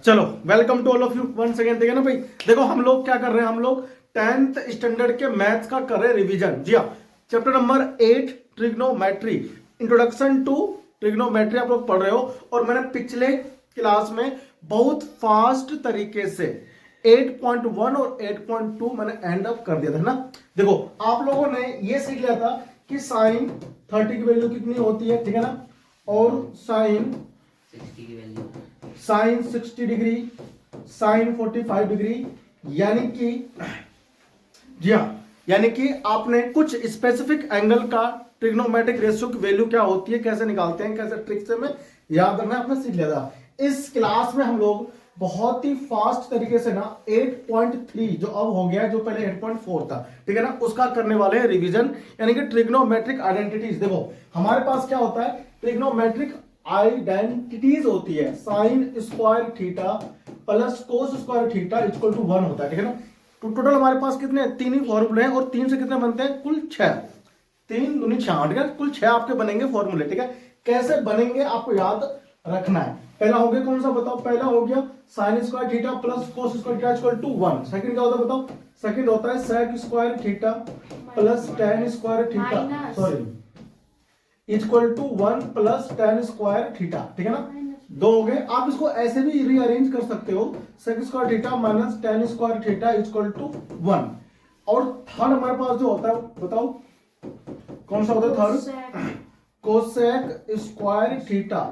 चलो welcome to all of you once again. देखिए ना भाई, देखो हम लोग क्या कर रहे हैं, हम लोग 10th स्टैंडर्ड के मैथ्स का कर रहे हैं रिवीजन। जी हाँ, chapter number 8 trigonometry, introduction to trigonometry आप लोग पढ़ रहे हो। और मैंने पिछले क्लास में बहुत फास्ट तरीके से 8.1 और 8.2 मैंने एंड अप कर दिया था ना। देखो आप लोगों ने ये सीख लिया था कि साइन 30 की वैल्यू कितनी होती है, ठीक है ना, और साइन 60 की value, sine 60 degree, sine 45 degree, यानी कि जी हाँ, यानी कि आपने कुछ स्पेसिफिक एंगल का ट्रिग्नोमेट्रिक रेशियो की वैल्यू क्या होती है, कैसे निकालते हैं, कैसे ट्रिक से में याद रखना आपने सीख लिया था। इस क्लास में हम लोग बहुत ही फास्ट तरीके से ना 8.3 जो अब हो गया है, जो पहले 8.4 था, ठीक है ना, उसका करने वाले हैं रिवीजन, यानी कि ट्रिग्नोमेट्रिक आइडेंटिटीज। देखो हमारे पास क्या होता है, ट्रिग्नोमेट्रिक आइडेंटिटीज होती है sine square theta plus cos square theta equal to 1 होता है, ठीक है ना। तो टोटल हमारे पास कितने, तीन ही फॉर्मूले हैं, और तीन से कितने बनते हैं, कुल 6। 3 दूनी 6, ठीक है, कुल 6 आपके बनेंगे फॉर्मूले, ठीक है। कैसे बनेंगे आपको याद रखना है। पहला हो गया कौन सा बताओ, पहला हो गया sine square theta plus cos square theta equal to 1। Second क्या होता है बताओ, सेकंड होता है sec square theta plus tan square theta, sorry, equal to 1 plus tan square theta, ठीक है ना। दो हो गए। आप इसको ऐसे भी रीअरेंज कर सकते हो, sec square theta minus tan square theta equal to 1। और थर्ड हमारे पास जो होता है बताओ कौन सा होता है, third cosec square theta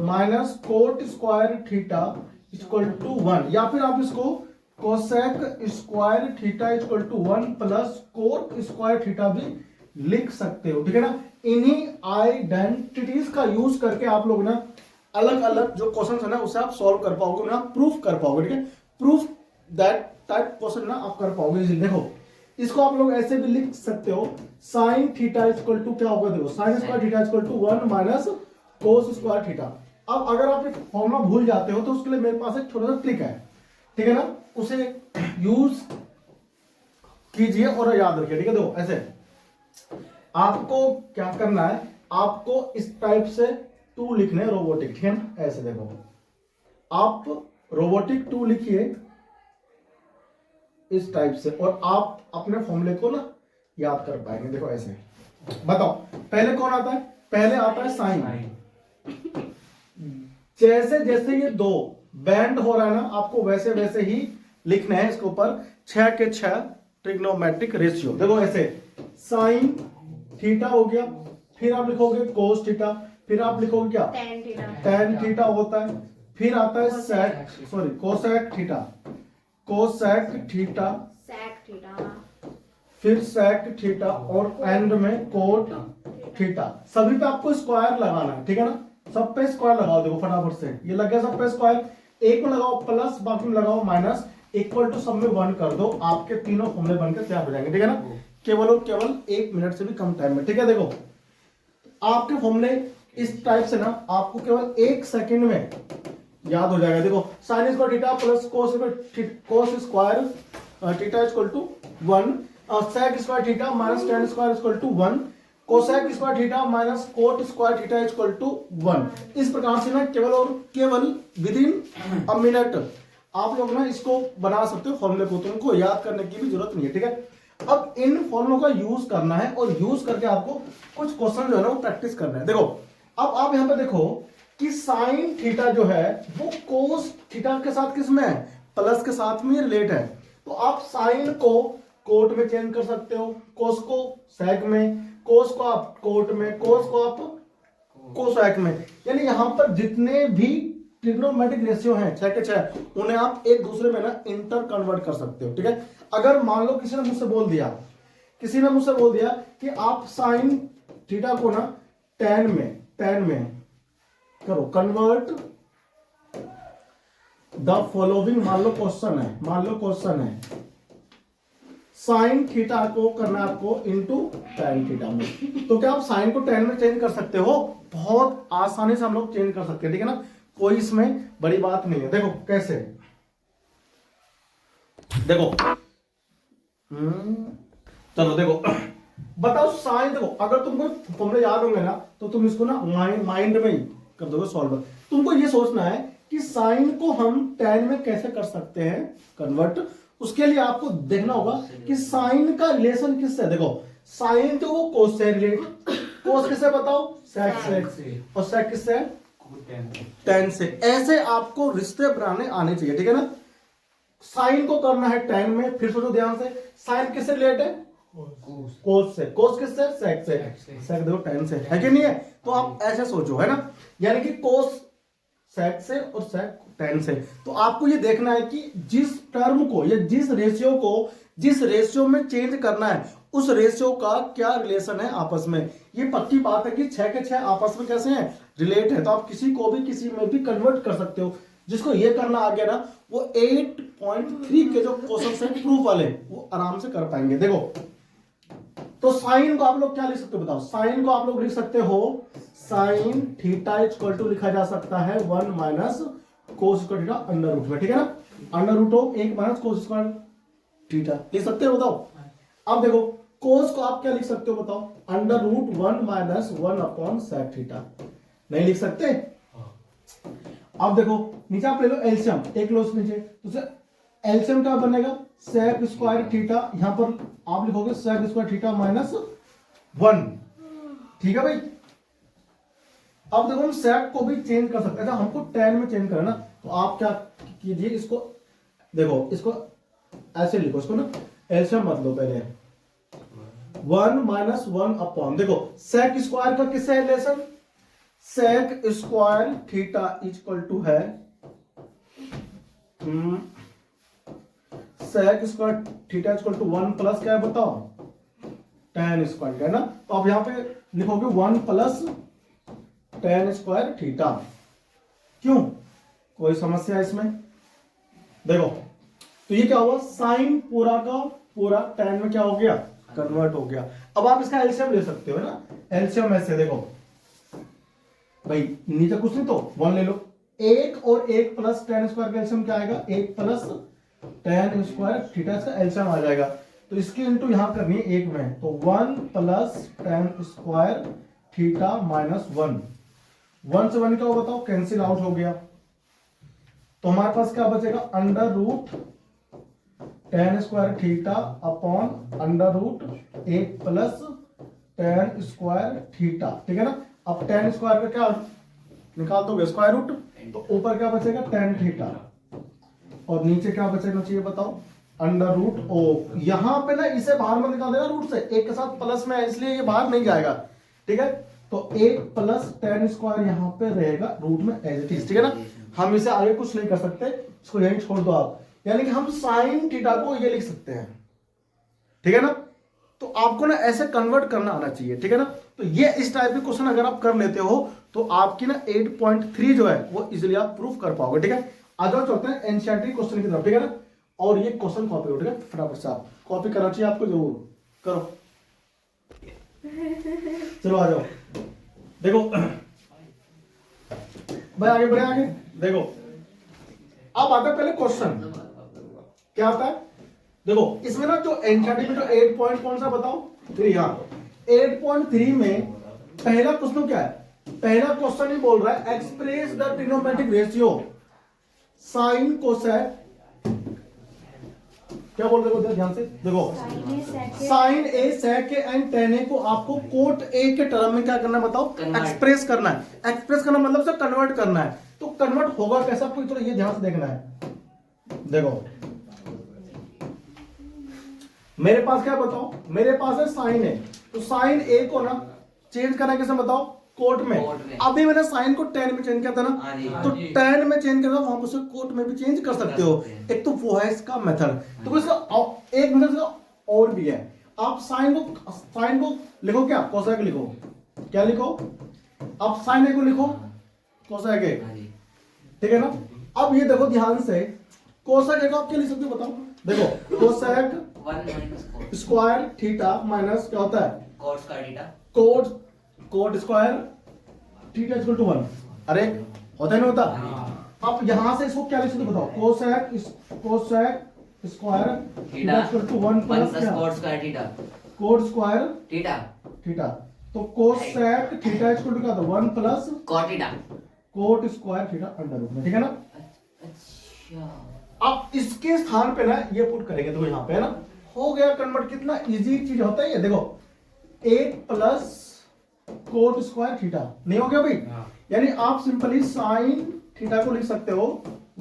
minus cot square theta equal to 1, या फिर आप इसको cosec square theta equal to 1 plus cot square theta भी लिख सकते हो, ठीक है ना। इन्हीं आइडेंटिटीज का यूज करके आप लोग ना अलग अलग जो क्वेश्चन है ना उसे आप सॉल्व कर पाओगे ना, प्रूफ कर पाओगे, ठीक है। प्रूफ दैट टाइप क्वेश्चन ना आप कर पाओगे इजीली। देखो इसको आप लोग ऐसे भी लिख सकते हो, साइन थीटा इक्वल टू क्या होगा, देखो sine square theta equal to 1 minus cos square theta. अब अगर आप ये फॉर्मूला भूल जाते हो तो उसके लिए मेरे पास एक छोटा सा ट्रिक है, ठीक है ना, उसे यूज कीजिए और याद रखिए, ठीक है। देखो ऐसे आपको क्या करना है, आपको इस टाइप से 2 लिखने रोबोटिक, ठीक है ना। ऐसे देखो आप रोबोटिक 2 लिखिए इस टाइप से, और आप अपने फॉर्मूले को ना याद कर पाएंगे। देखो ऐसे बताओ, पहले कौन आता है, पहले आता है साइन। जैसे जैसे ये 2 बैंड हो रहा है ना, आपको वैसे वैसे ही लिखने हैं इसके ऊपर 6 के 6 ट्रिग्नोमेट्रिक रेशियो। देखो ऐसे साइन थीटा हो गया, फिर आप लिखोगे कोस थीटा, फिर आप लिखोगे क्या, tan थीटा होता है, फिर आता है sec, sorry cosec theta, cosec theta, फिर सेक थीटा, और एंड में कोट थीटा। सभी पे आपको स्क्वायर लगाना है, ठीक है ना। सब पे स्क्वायर लगाओ, देखो फटाफट से ये लग गया सब पे स्क्वायर। एक में लगाओ प्लस, बाकी में लगाओ माइनस, इक्वल टू सब में 1 कर दो, आपके तीनों फॉर्मूले बनकर तैयार हो जाएंगे, ठीक है ना। केवल और केवल 1 मिनट से भी कम टाइम में, ठीक है। देखो आपके फॉर्मूले इस टाइप से ना आपको केवल 1 सेकंड में याद हो जाएगा। देखो sine square theta plus cos square theta equal to 1, sec square theta minus tan square equal to 1, cosec square theta minus cot square theta equal to 1। इस प्रकार से ना केवल और केवल विद इन अ मिनट आप लोग ना इसको बना सकते हो फॉर्मूले को, तुमको याद करने की भी जरूरत नहीं है, ठीक है। अब इन फॉर्मूलों का यूज करना है, और यूज करके आपको कुछ क्वेश्चन जो है ना वो प्रैक्टिस करना है। देखो अब आप यहां पे देखो कि साइन थीटा जो है वो कोस थीटा के साथ किस में है, प्लस के साथ में रिलेट है। तो आप साइन को कोट में चेंज कर सकते हो, कोस को सेक में, कोस को आप कोट में, कोस को आप कोसेक में। यानी यहां पर जितने भी ट्रिग्नोमेट्रिक रेशियो हैं 6 के 6, उन्हें आप एक दूसरे में ना इंटर कन्वर्ट कर सकते हो, ठीक है। अगर मान लो किसी ने मुझसे बोल दिया, किसी ने मुझसे बोल दिया कि आप साइन थीटा को ना tan में करो कन्वर्ट द फॉलोइंग, मान लो क्वेश्चन है साइन थीटा को करना आपको इनटू tan थीटा में, तो क्या आप साइन को tan में चेंज कर सकते हो, बहुत आसानी से हम लोग चेंज कर सकते हैं, ठीक है ना, कोई इसमें बड़ी बात नहीं है। देखो कैसे, देखो चलो देखो बताओ साइन, देखो अगर तुमको फॉर्मूले याद होंगे ना तो तुम इसको ना माइंड में ही कर दोगे सॉल्व। तुमको ये सोचना है कि साइन को हम tan में कैसे कर सकते हैं कन्वर्ट। उसके लिए आपको देखना होगा कि साइन का रिलेशन किससे है। देखो साइन जो वो कोस से रिलेट, कोस किससे बताओ, सेक से, और सेक किससे है, tan से। ऐसे आपको रिश्ते बनाने आने चाहिए, ठीक है ना। साइन को करना है tan में, फिर सोचो ध्यान से, साइन किससे रिलेट है, कोस से, कोस किससे, सेक से, सेक देखो tan से है कि नहीं है। तो आप ऐसे सोचो, है ना, यानी कि कोस सेक से और सेक tan से। तो आपको ये देखना है कि जिस टर्म को या जिस रेशियो को जिस रेशियो में चेंज करना है उस रेशियो का क्या रिलेशन है आपस में। ये पक्की बात है कि 6 के 6 आपस में कैसे हैं, रिलेट है। तो आप किसी को भी किसी में भी कन्वर्ट कर सकते हो। जिसको ये करना आ गया ना, वो 8.3 के जो क्वेश्चन है प्रूफ वाले, वो आराम से कर पाएंगे। देखो तो साइन को आप लोग क्या लिख सकते हो बताओ, साइन को आप लोग लिख सकते हो साइन थीटा इक्वल टू लिखा जा सकता है 1 minus cos square theta under root में, ठीक है ना, under root of 1 minus cos square theta लिख सकते हो बताओ। अब देखो कोस को आप क्या लिख सकते हो बताओ, under root 1 minus 1 upon sec theta, नहीं लिख सकते। अब देखो नीचे आप ले लो एलसीएम, एक लो नीचे, तो एलसीएम क्या बनेगा, सेक स्क्वायर थीटा, यहां पर आप लिखोगे सेक स्क्वायर थीटा माइनस 1, ठीक है भाई। अब देखो हम सेक को भी चेंज कर सकते हैं, हमको tan में चेंज करना, तो आप क्या कीजिए, इसको देखो, इसको ऐसे लिखो, इसको ना एलसीएम मत लो पहले, 1 माइनस 1 अपॉन, देखो सेक स्क्वायर का किससे है relation, sec square theta equal to है sec square theta equal to 1 plus क्या है बताओ, tan स्क्वायर, है ना। तो आप यहां पे लिखोगे 1 प्लस tan स्क्वायर थीटा। क्यों, कोई समस्या इसमें, देखो तो ये क्या हुआ, साइन पूरा का पूरा tan में क्या हो गया, कन्वर्ट हो गया। अब आप इसका एलसीएम ले सकते हो ना, एलसीएम ऐसे देखो भाई, नीचे कुछ नहीं तो 1 ले लो, 1 और 1 प्लस tan स्क्वायर का एलसीएम क्या आएगा, 1 प्लस tan स्क्वायर थीटा, इसका एलसीएम आ जाएगा। तो इसकी इंटू यहां करनी है 1 में, तो 1 plus tan square theta minus 1, 1 से 1 क्या हो बताओ, कैंसिल आउट हो गया। तो हमारे पास क्या बचेगा, under root tan square theta upon under root 1 plus tan square theta, ठीक है ना। अब tan स्क्वायर का क्या निकाल दोगे, स्क्वायर रूट, तो ऊपर क्या बचेगा tan थीटा, और नीचे क्या बचेगा चाहिए बताओ, अंडर रूट ओ। यहां पे ना इसे बाहर में निकाल देना रूट से, एक के साथ प्लस में है इसलिए ये बाहर नहीं जाएगा, ठीक है। तो 1 प्लस tan स्क्वायर यहां पे रहेगा रूट में एज इट इज, ठीक है ना। हम इसे आगे कुछ नहीं कर सकते, इसको यहीं छोड़ दो आप, यानी कि हम साइन थीटा को ये लिख सकते हैं, ठीक है ना। तो आपको ना ऐसे कन्वर्ट करना आना चाहिए, ठीक है ना। तो ये इस टाइप के क्वेश्चन अगर आप कर लेते हो तो आपकी ना 8.3 जो है वो इजीली आप प्रूफ कर पाओगे, ठीक है। आ जाओ चलते हैं एनसीईआरटी क्वेश्चन की तरफ, ठीक है ना। और ये क्वेश्चन कॉपी करो, ठीक है, फटाफट से आप कॉपी करना चाहिए आपको, जरूर करो। चलो आ जाओ, देखो भाई आगे बढ़े, आगे देखो। अब आता है पहले क्वेश्चन, क्या आता है देखो, इसमें ना जो एनसीईआरटी में जो 8 पॉइंट कौन सा बताओ, 3, हाँ 8.3 में पहला क्वेश्चन क्या है, पहला क्वेश्चन ही बोल रहा है express the trigonometric ratio sine cosec, क्या बोल रहे हो ध्यान से देखो, sine A sec A and tan A को आपको कोट ए के टर्म में क्या करना है बताओ, एक्सप्रेस करना है। एक्सप्रेस करना मतलब से कन्वर्ट करना है। तो कन्वर्ट होगा कैसा, आपको थोड़ा ये ध्यान से देखना है। देखो मेरे पास क्या बताओ, मेरे पास है साइन ए, तो साइन ए को ना चेंज करना कैसे बताओ, कोट में। अभी मैंने साइन को tan में चेंज किया था ना, तो tan में चेंज करना वहां उसे कोट में भी चेंज कर सकते हो। एक तो वो है इसका मेथड, तो इसका एक मेथड और भी है। आप साइन को लिखो क्या, कोसेक लिखो, क्या लिखो, आप साइन ए को लिखो कोसेक ए, ठीक है ना। अब ये देखो ध्यान से, कोसेक ए को आप क्या लिख सकते हो बताओ, देखो कोसेक स्क्वायर थीटा माइनस क्या होता है, cot square theta, cot square theta equal to 1, अरे होता है नहीं होता। अब यहां से इसको क्या लिख सकते बताओ, cosec square theta equal to 1 plus क्या, cot square theta, cot square theta, तो कोसेक थीटा इक्वल टू क्या होता है, 1 plus cot theta, cot square theta under root में, ठीक है ना। अब इसके स्थान पे ना ये पुट करेंगे, देखो यहाँ पे है ना, हो गया कन्वर्ट। कितना इजी चीज होता है ये, देखो 8 प्लस कोट स्क्वायर थीटा, नहीं हो गया भाई? यानी आप सिंपली साइन थीटा को लिख सकते हो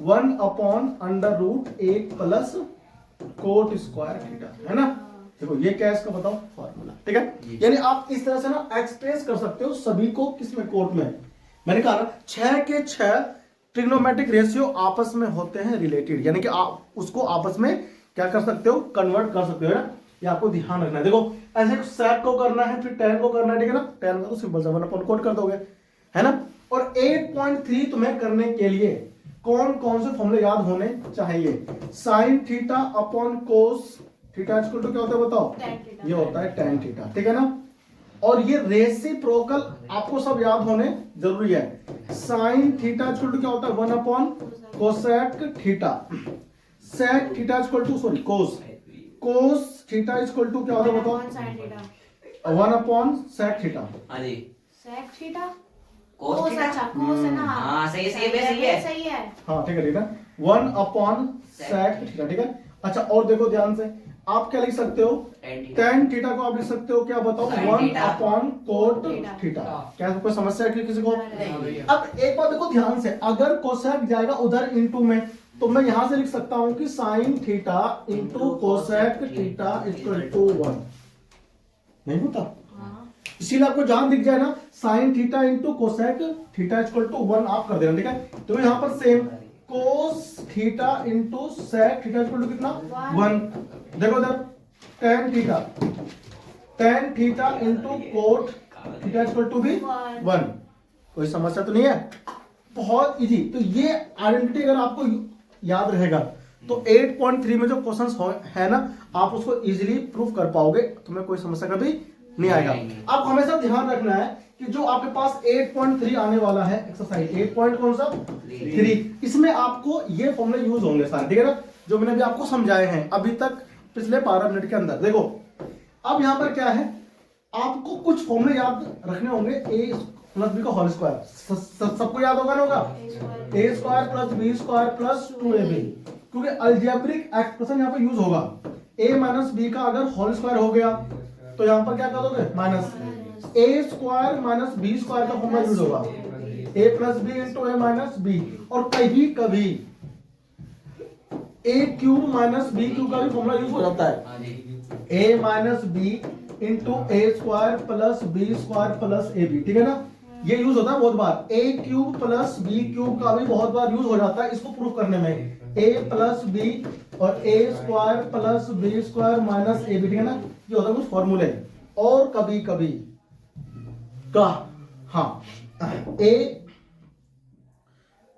1 upon under root 8 plus cot square theta, है ना? देखो ये क्या है इसका बताओ फॉर्मूला, ठीक है? यानी आप इस तरह से ना एक्सप्रेस कर सकते हो सभी को, किसमें? कोट में। मैंने कहा ना 6 के 6 ट्रिग्नोमेट्रिक रेशियो आपस में होते हैं रिलेटेड, यानी कि आप उसको आपस में क्या कर सकते हो? कन्वर्ट कर सकते हो, है ना? ये आपको ध्यान रखना है। देखो ऐसे sec को करना है, फिर tan को करना है, ठीक है ना? tan का तो सिंपल सा 1 अपॉन कोट कर दोगे, है ना? और 8.3 तुम्हें करने के लिए कौन कौन से फॉर्मूले याद होने चाहिए? Sine theta upon cos theta equal to क्या होता है बताओ? ये होता है tan थीटा, ठीक है ना? और ये रेसिप्रोकल आपको सब याद होने जरूरी है। साइन थीटा इक्वल टू क्या होता है? 1 upon cosec theta. Sec theta equal to sorry cos theta equal to क्या होता है बताओ? 1 अपॉन सेक थीटा। हाँ जी, सेक थीटा कोस कोस, थीटा। अच्छा कोस है ना? हाँ, सही है, सही है। हाँ ठीक है, ठीक है। 1 अपॉन सेक थीटा, ठीक है। अच्छा और देखो ध्यान से, आप क्या लिख सकते हो? tan थीटा को आप लिख सकते हो क्या बताओ? Sin 1 theta. Upon cot theta. Theta. क्या कोई समस्या है किसी को? नहीं। अब एक बात देखो ध्यान से, अगर कोसेक जाएगा उधर इनटू में, तो मैं यहां से लिख सकता हूं कि sine theta into cosec theta equal to 1, नहीं होता? हाँ। इसीलिए आपको जहां दिख जाए ना sine theta into cosec theta equal to 1 आप कर देना, ठीक है? तो यहां पर same cos theta into sec theta equal to कितना? 1। देखो इधर tan theta into cot theta equal to भी 1। कोई समस्या तो नहीं है? बहुत इजी। तो ये आइडेंटिटी अगर आपको याद रहेगा तो 8.3 में जो क्वेश्चंस है ना, आप उसको इजीली प्रूव कर पाओगे, तुम्हें कोई समस्या कभी नहीं आएगा। आपको हमेशा ध्यान रखना है कि जो आपके पास 8.3 आने वाला है एक्सरसाइज 8 पॉइंट कौन सा 3, इसमें आपको ये फॉर्मूले यूज होंगे सारे, ठीक है ना? जो मैंने भी आपको समझाए हैं अभी तक पिछले 12 मिनट के अंदर। देखो अब यहां पर क्या है, आपको कुछ फॉर्मूले याद रखने होंगे। ए प्लस बी का होल स्क्वायर सबको याद होगा ना? होगा A square plus B square plus 2ab, क्योंकि अलजेब्रिक एक्सप्रेशन यहां पर यूज होगा। a माइनस बी का अगर होल स्क्वायर हो गया तो यहां पर क्या कर दोगे? Minus A square minus B square का फॉर्मूला यूज होगा, a plus B into A minus B. और कभी कभी A cube minus B cube का भी फॉर्मूला यूज हो जाता है, A minus B into A square plus B square plus A B, ठीक है ना? ये यूज होता है बहुत बार। A cube plus B cube का भी बहुत बार यूज हो जाता है इसको प्रूफ करने में। ए प्लस बी और A square plus B square minus A B, ठीक है ना? ये होता है कुछ फॉर्मूले। और कभी कभी का हाँ A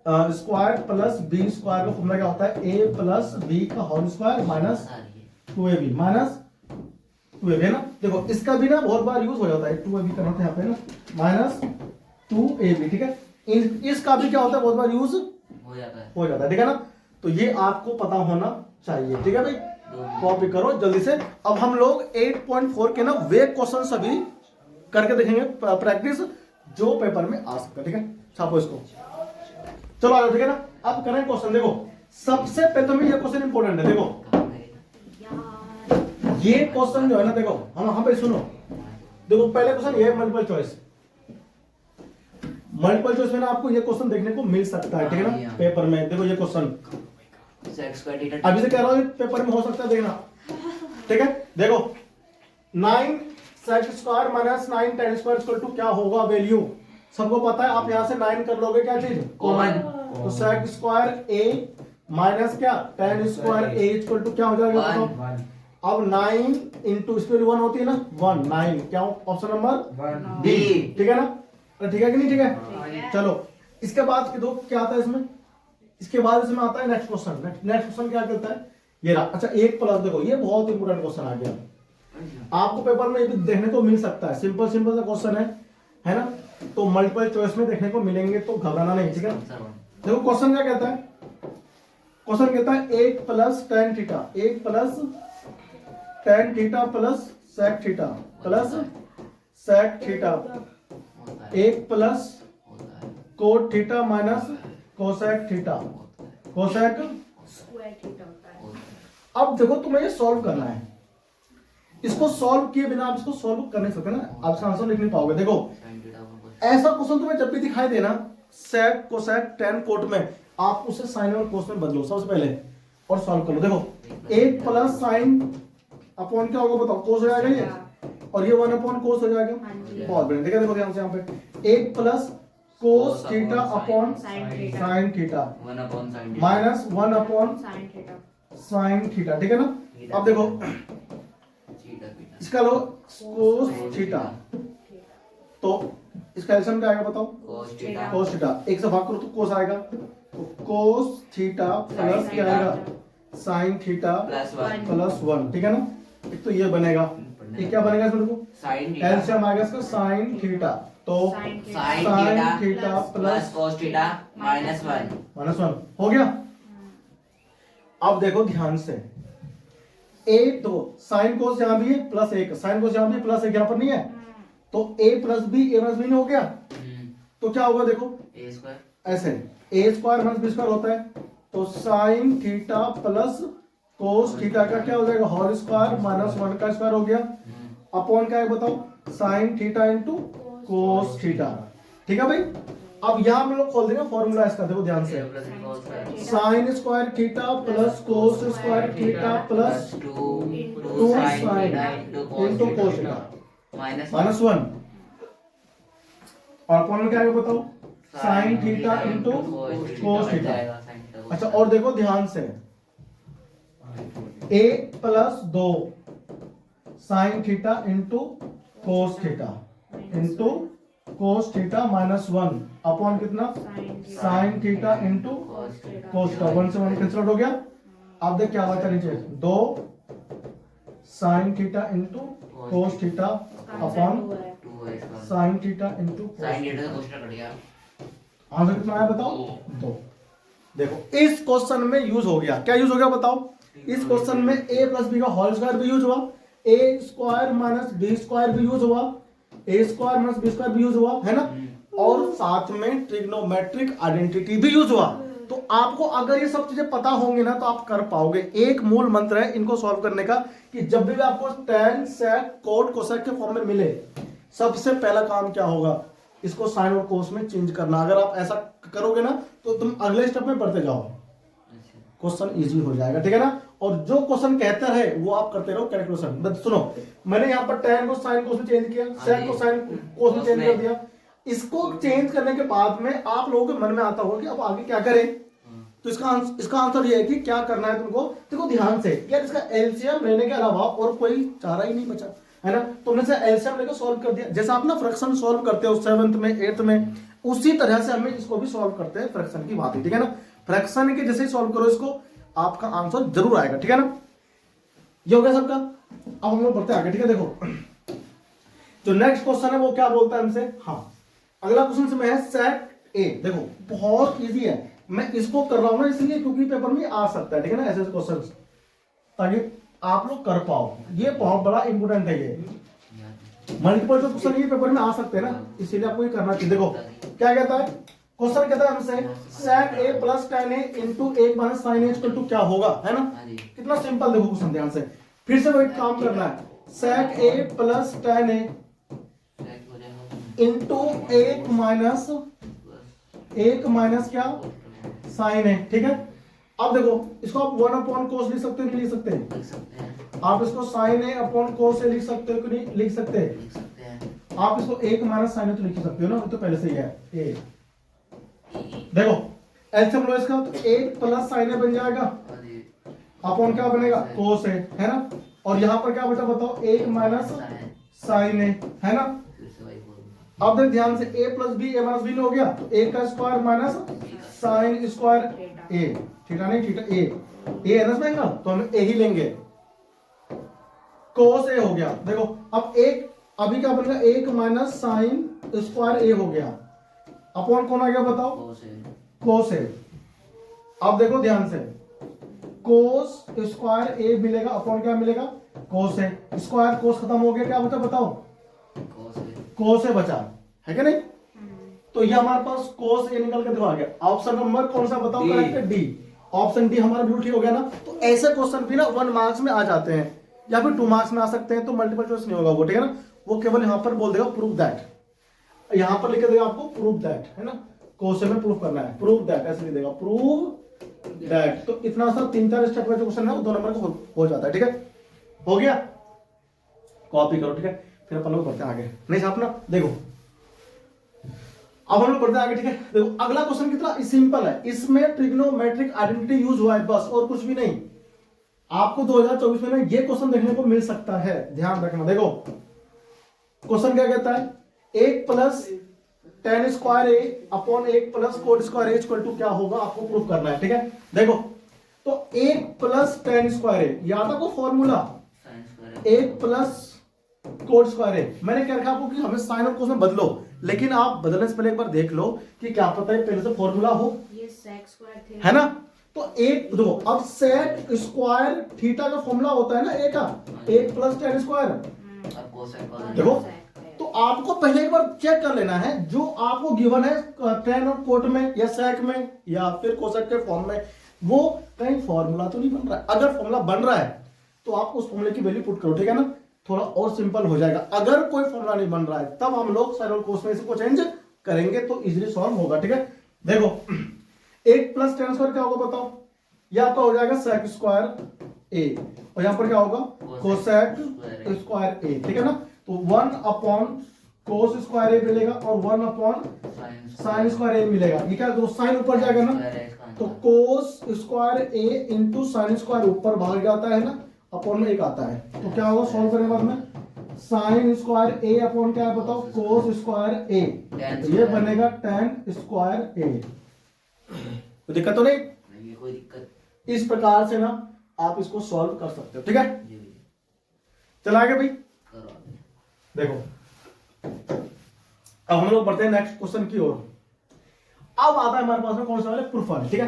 square plus B square का फॉर्मूला क्या होता है? ए प्लस बी का whole square minus 2ab minus 2ab, है ना? देखो इसका भी ना बहुत बार यूज हो जाता है, 2ab करना था यहाँ पे ना, माइनस 2ab, ठीक है? इसका भी क्या होता है? बहुत बार यूज हो जाता है, ठीक है ना? तो ये आपको पता होना चाहिए, ठीक है भाई? कॉपी करो जल्दी से। अब हम लोग 8.4 के ना वे क्वेश्चन सभी करके देखेंगे प्रैक्टिस, जो पेपर में आ सकता है, ठीक है? छापो इसको, चलो आ जाओ, ठीक है ना? अब करें क्वेश्चन। देखो सबसे पहले तो ये क्वेश्चन इंपॉर्टेंट है। देखो ये क्वेश्चन जो है ना, देखो हम पे सुनो। देखो पहले क्वेश्चन ये मल्टीपल चॉइस में ना आपको ये क्वेश्चन देखने को मिल सकता है, ठीक है ना? पेपर में देखो ये क्वेश्चन अभी से कह रहा हूं पेपर में हो सकता है, देखना, ठीक है? देखो 9 sec square minus 9 tan square equal to क्या होगा वैल्यू? सबको पता है, आप यहां से 9 कर लोगे, क्या चीज? कॉमन। तो sec स्क्वायर a माइनस क्या tan square a equal to क्या हो जाएगा? अब 9 इंटू इस पे 1 होती है ना, 1 9 क्या ऑप्शन नंबर बी, ठीक है ना? ठीक है कि नहीं? ठीक है, चलो इसके बाद दो क्या आता है इसमें? इसके बाद इसमें आता है नेक्स्ट क्वेश्चन। नेक्स्ट क्वेश्चन क्या कहता है? ये रहा। अच्छा 1 प्लस, देखो ये बहुत इंपोर्टेंट क्वेश्चन आ गया, आपको पेपर में ये भी देखने को मिल सकता है। सिंपल सिंपल सा क्वेश्चन है ना? तो मल्टीपल चॉइस में देखने को मिलेंगे, तो घबराना नहीं, ठीक है? देखो क्वेश्चन क्या कहता है? क्वेश्चन कहता है 8 plus tan theta, 1 plus tan theta plus sec theta plus sec theta 1 plus cot theta minus cosec theta, cosec square theta होता है। cos अब देखो तुम्हें ये सॉल्व करना है, इसको सॉल्व किए बिना आप इसको सॉल्व कर नहीं सकते ना, आप इसका आंसर लिख नहीं पाओगे। देखो sin theta upon cos ऐसा क्वेश्चन तुम्हें जब भी दिखाई देना सेक कोसेक टेन कोट में, आप उसे साइन और कोस में बदलो सबसे पहले और सॉल्व कर लो। देखो एक प्लस साइन अपॉन क्या होगा बताओ, कोस हो जाएगा ये, और ये वन अपॉन कोस हो जाएगा। हाँ जी। बहुत बढ़िया, देखो देखो ध्यान से यहाँ पे एक plus cos theta upon sine theta sine theta 1 upon sin theta minus one upon sine theta sine theta, ठीक है ना। अब देखो theta theta इसका लो कोस थीटा, तो इसका एल्सियम क्या आएगा बताओ, cos theta कोस थीटा, एक से भाग करो तो कोस आएगा, तो कोस थीटा प्लस क्या आएगा sine theta plus 1 plus one, ठीक है ना। एक तो ये बनेगा, ये क्या बनेगा इसमें देखो sin theta एल्सियम आएगा इसका साइन थीटा, तो sine sin theta theta theta plus plus cos theta minus 1 minus one हो गया। अब देखो ध्यान से, एक दो साइन कोस यहाँ भी है प्लस एक, साइन कोस यहाँ भी है प्लस एक, यहाँ पर नहीं है, तो ए प्लस बी नहीं हो गया, तो क्या होगा देखो a square ऐसे ए स्क्वायर माइनस बी स्क्वायर होता है, तो sine theta plus cos theta का क्या हो जाएगा होल स्क्वायर माइनस वन का स्क्वायर हो गया, अपॉन क्या है बताओ sine theta into cos theta, ठीक है भाई। अब यहाँ हम लोग खोल देंगे फॉर्मूला इसका, देखो ध्यान से, a plus b cos square sine square theta plus cos square theta plus 2 2 sin sine theta into into cos cos theta theta minus minus one, और अपॉन में क्या आएगा बताओ sine theta into cos theta. अच्छा और देखो ध्यान से, ए प्लस दो sine theta into cos theta into cos theta minus one upon कितना sine theta into cos theta, one से वन कैंसिल हो गया। अब देख क्या बचा नीचे, दो sine theta into cos theta upon 2 square sign theta into sin theta से cos theta कट गया आंसर कितना आया बताओ, दो। देखो इस क्वेश्चन में यूज हो गया, क्या यूज हो गया बताओ, इस क्वेश्चन में a प्लस बी का होल स्क्वायर भी यूज हुआ, a square minus B square भी यूज हुआ, a square minus B square भी यूज हुआ है ना, और साथ में ट्रिग्नोमेट्रिक आइडेंटिटी भी यूज हुआ। तो आपको अगर ये सब चीजें पता होंगी ना तो आप कर पाओगे। एक मूल मंत्र है इनको सॉल्व करने का कि जब भी आपको tan sec cot cosec के फॉर्म में मिले, सबसे पहला काम क्या होगा, इसको साइन और कोस में चेंज करना। अगर आप ऐसा करोगे ना तो तुम अगले स्टेप में बढ़ते जाओ, क्वेश्चन इजी हो जाएगा, ठीक है ना। और जो क्वेश्चन कहता है वो आप करते रहो कैलकुलेशन। बस सुनो, मैंने यहाँ पर tan को साइन कोस में चेंज किया, sec को साइन कोस में चेंज कर दिया। इसको चेंज करने के बाद में आप लोगों के मन में आता होगा कि अब आगे क्या करें, तो इसका आंसर ये है कि क्या करना है तुमको। देखो ध्यान से यार, इसका एलसीएम लेने के अलावा और कोई चारा ही नहीं बचा है ना। तुमने से एलसीएम लेकर सॉल्व कर दिया, जैसा आप ना फ्रैक्शन सॉल्व करते हो 7th में 8th में, उसी तरह से हमें इसको भी सॉल्व करते हैं फ्रैक्शन की बात है, ठीक है ना। फ्रैक्शन के जैसे ही सॉल्व करो इसको, आपका आंसर जरूर आएगा, ठीक है ना। ये हो गया सबका। अब हम लोग बढ़ते आगे, ठीक है। देखो जो नेक्स्ट क्वेश्चन है वो क्या बोलता है हमसे, हाँ अगला क्वेश्चन से है सेक ए। देखो बहुत इजी है, मैं इसको कर रहा हूं ना इसलिए क्योंकि पेपर में आ सकता है, ठीक है ना, ऐसे क्वेश्चन, ताकि आप लोग कर पाओ। ये बहुत बड़ा इंपोर्टेंट है, ये मल्टीपल जो क्वेश्चन ये पेपर में आ सकते हैं ना, इसीलिए आपको ये करना चाहिए। देखो क्या कहता है क्वेश्चन, कहता है हमसे sec A plus tan A into एक minus sine A equal to क्या होगा, है ना। कितना सिंपल, देखो क्वेश्चन ध्यान से, फिर से वही काम करना है। सेक A plus tan A into एक माइनस क्या साइन है, ठीक है। अब देखो इसको आप 1 अपॉन कोस लिख सकते हो, नहीं लिख सकते। आप इसको साइन ए अपॉन कोस ए लिख सकते हो कि नहीं लिख सकते। आप इसको एक माइनस साइन ए तो लिख ही सकते हो ना, तो पहले से ही है ए। देखो एलसीएम लो इसका, तो एक प्लस साइन ए बन जाएगा अपॉन क्या बनेगा कोस ए, है ना। और यहाँ पर क्या बचा बताओ, एक माइनस साइन ए, है ना। अब देख ध्यान से, a plus B A minus B हो गया, तो a का square minus sine square a, theta नहीं थीटा a है ना इसमें एंगल, तो हम a ही लेंगे। कोस a हो गया, देखो अब एक अभी क्या बनेगा, एक माइनस साइन स्क्वायर a हो गया, अपॉन कौन आ गया बताओ कोस a। अब देखो ध्यान से, कोस स्क्वायर a मिलेगा, अपॉन क्या मिलेगा कोस a, स्क्वायर कोस खत्म हो गया, क्या बचा बताओ कोस ए बचा, है कि नहीं। तो ये हमारे पास कोस ए निकल के देखो आ गया। ऑप्शन नंबर कौन सा बताओ करेक्ट है, डी। ऑप्शन डी हमारा बिल्कुल ठीक हो गया ना। तो ऐसे क्वेश्चन भी ना 1 मार्क्स में आ जाते हैं या फिर 2 मार्क्स में आ सकते हैं, तो मल्टीपल चॉइस नहीं होगा वो, ठीक है ना। वो केवल यहाँ पर बोल देगा प्रूव दैट, यहाँ पर लिख देगा आपको प्रूव दैट, है ना, क्वेश्चन में प्रूव करना है, प्रूव दैट ऐसे लिख देगा, प्रूव दैट। तो इतना सा 3-4 स्टेप का जो क्वेश्चन है वो 2 नंबर का हो जाता है, ठीक है, हो गया। कॉपी करो, ठीक है, फिर अपन लोग बढ़ते हैं आगे, नहीं छापना। देखो अब हम लोग बढ़ते हैं आगे, ठीक है। देखो अगला क्वेश्चन कितना सिंपल है, इसमें ट्रिग्नोमेट्रिक आइडेंटिटी यूज हुआ है बस, और कुछ भी नहीं। आपको 2024 में ना ये क्वेश्चन देखने को मिल सकता है, ध्यान रखना। देखो क्वेश्चन क्या कहता है, 1 plus tan square A upon 1 plus cot square A equal to क्या होगा, आपको प्रूफ करना है, ठीक है। देखो तो 1 प्लस tan स्क्वायर ए, याद है वो फॉर्मूला, 1 प्लस कोट स्क्वायर ए। मैंने क्या रखा आपको कि हमें साइन और कोस में बदलो, लेकिन आप बदलने से पहले एक बार देख लो कि क्या पता है पहले से फॉर्मूला हो, ये sec स्क्वायर थे, है ना। तो एक देखो अब सेक स्क्वायर थीटा का फॉर्मूला होता है ना ए का, 1 प्लस tan स्क्वायर। अब कोसेक वाला देखो sec है। तो आपको पहले एक बार चेक कर लेना है जो आपको गिवन है tan और कोट में या सेक में या फिर कोसेक के फॉर्म में, वो कहीं फॉर्मूला तो नहीं बन रहा है। अगर फॉर्मूला बन रहा है तो आप उस फॉर्मूले की वैल्यू पुट करो, ठीक है ना, थोड़ा और सिंपल हो जाएगा। अगर कोई फॉर्मूला नहीं बन रहा है तब हम लोग साइन और कोस में इसको चेंज करेंगे तो इजीली सॉल्व होगा, ठीक है। देखो 1 प्लस tan स्क्वायर क्या होगा बताओ, ये आपका हो जाएगा सेक स्क्वायर ए, और यहां पर क्या होगा कोसेक स्क्वायर ए, ठीक है ना। तो 1 अपॉन कोस स्क्वायर ए मिलेगा और 1 अपॉन साइन स्क्वायर ए मिलेगा। ये क्या, तो साइन ऊपर जाएगा ना, तो कोस स्क्वायर ए इंटू साइन स्क्वायर ऊपर भाग जाता है ना, अपॉन में 1 आता है। तो क्या होगा सॉल्व करने के बाद में साइन स्क्वायर ए अपॉन क्या है बताओ, कोस स्क्वायर ए, ये बनेगा tan स्क्वायर ए। तो दिक्कत तो नहीं, ये कोई दिक्कत इस प्रकार से ना आप इसको सॉल्व कर सकते हो, ठीक है। जी चला आगे भाई, करो। देखो अब हम लोग बढ़ते हैं नेक्स्ट क्वेश्चन की ओर। अब आता है हमारे पास में कौन सा वाला, प्रूफ वाला, ठीक है।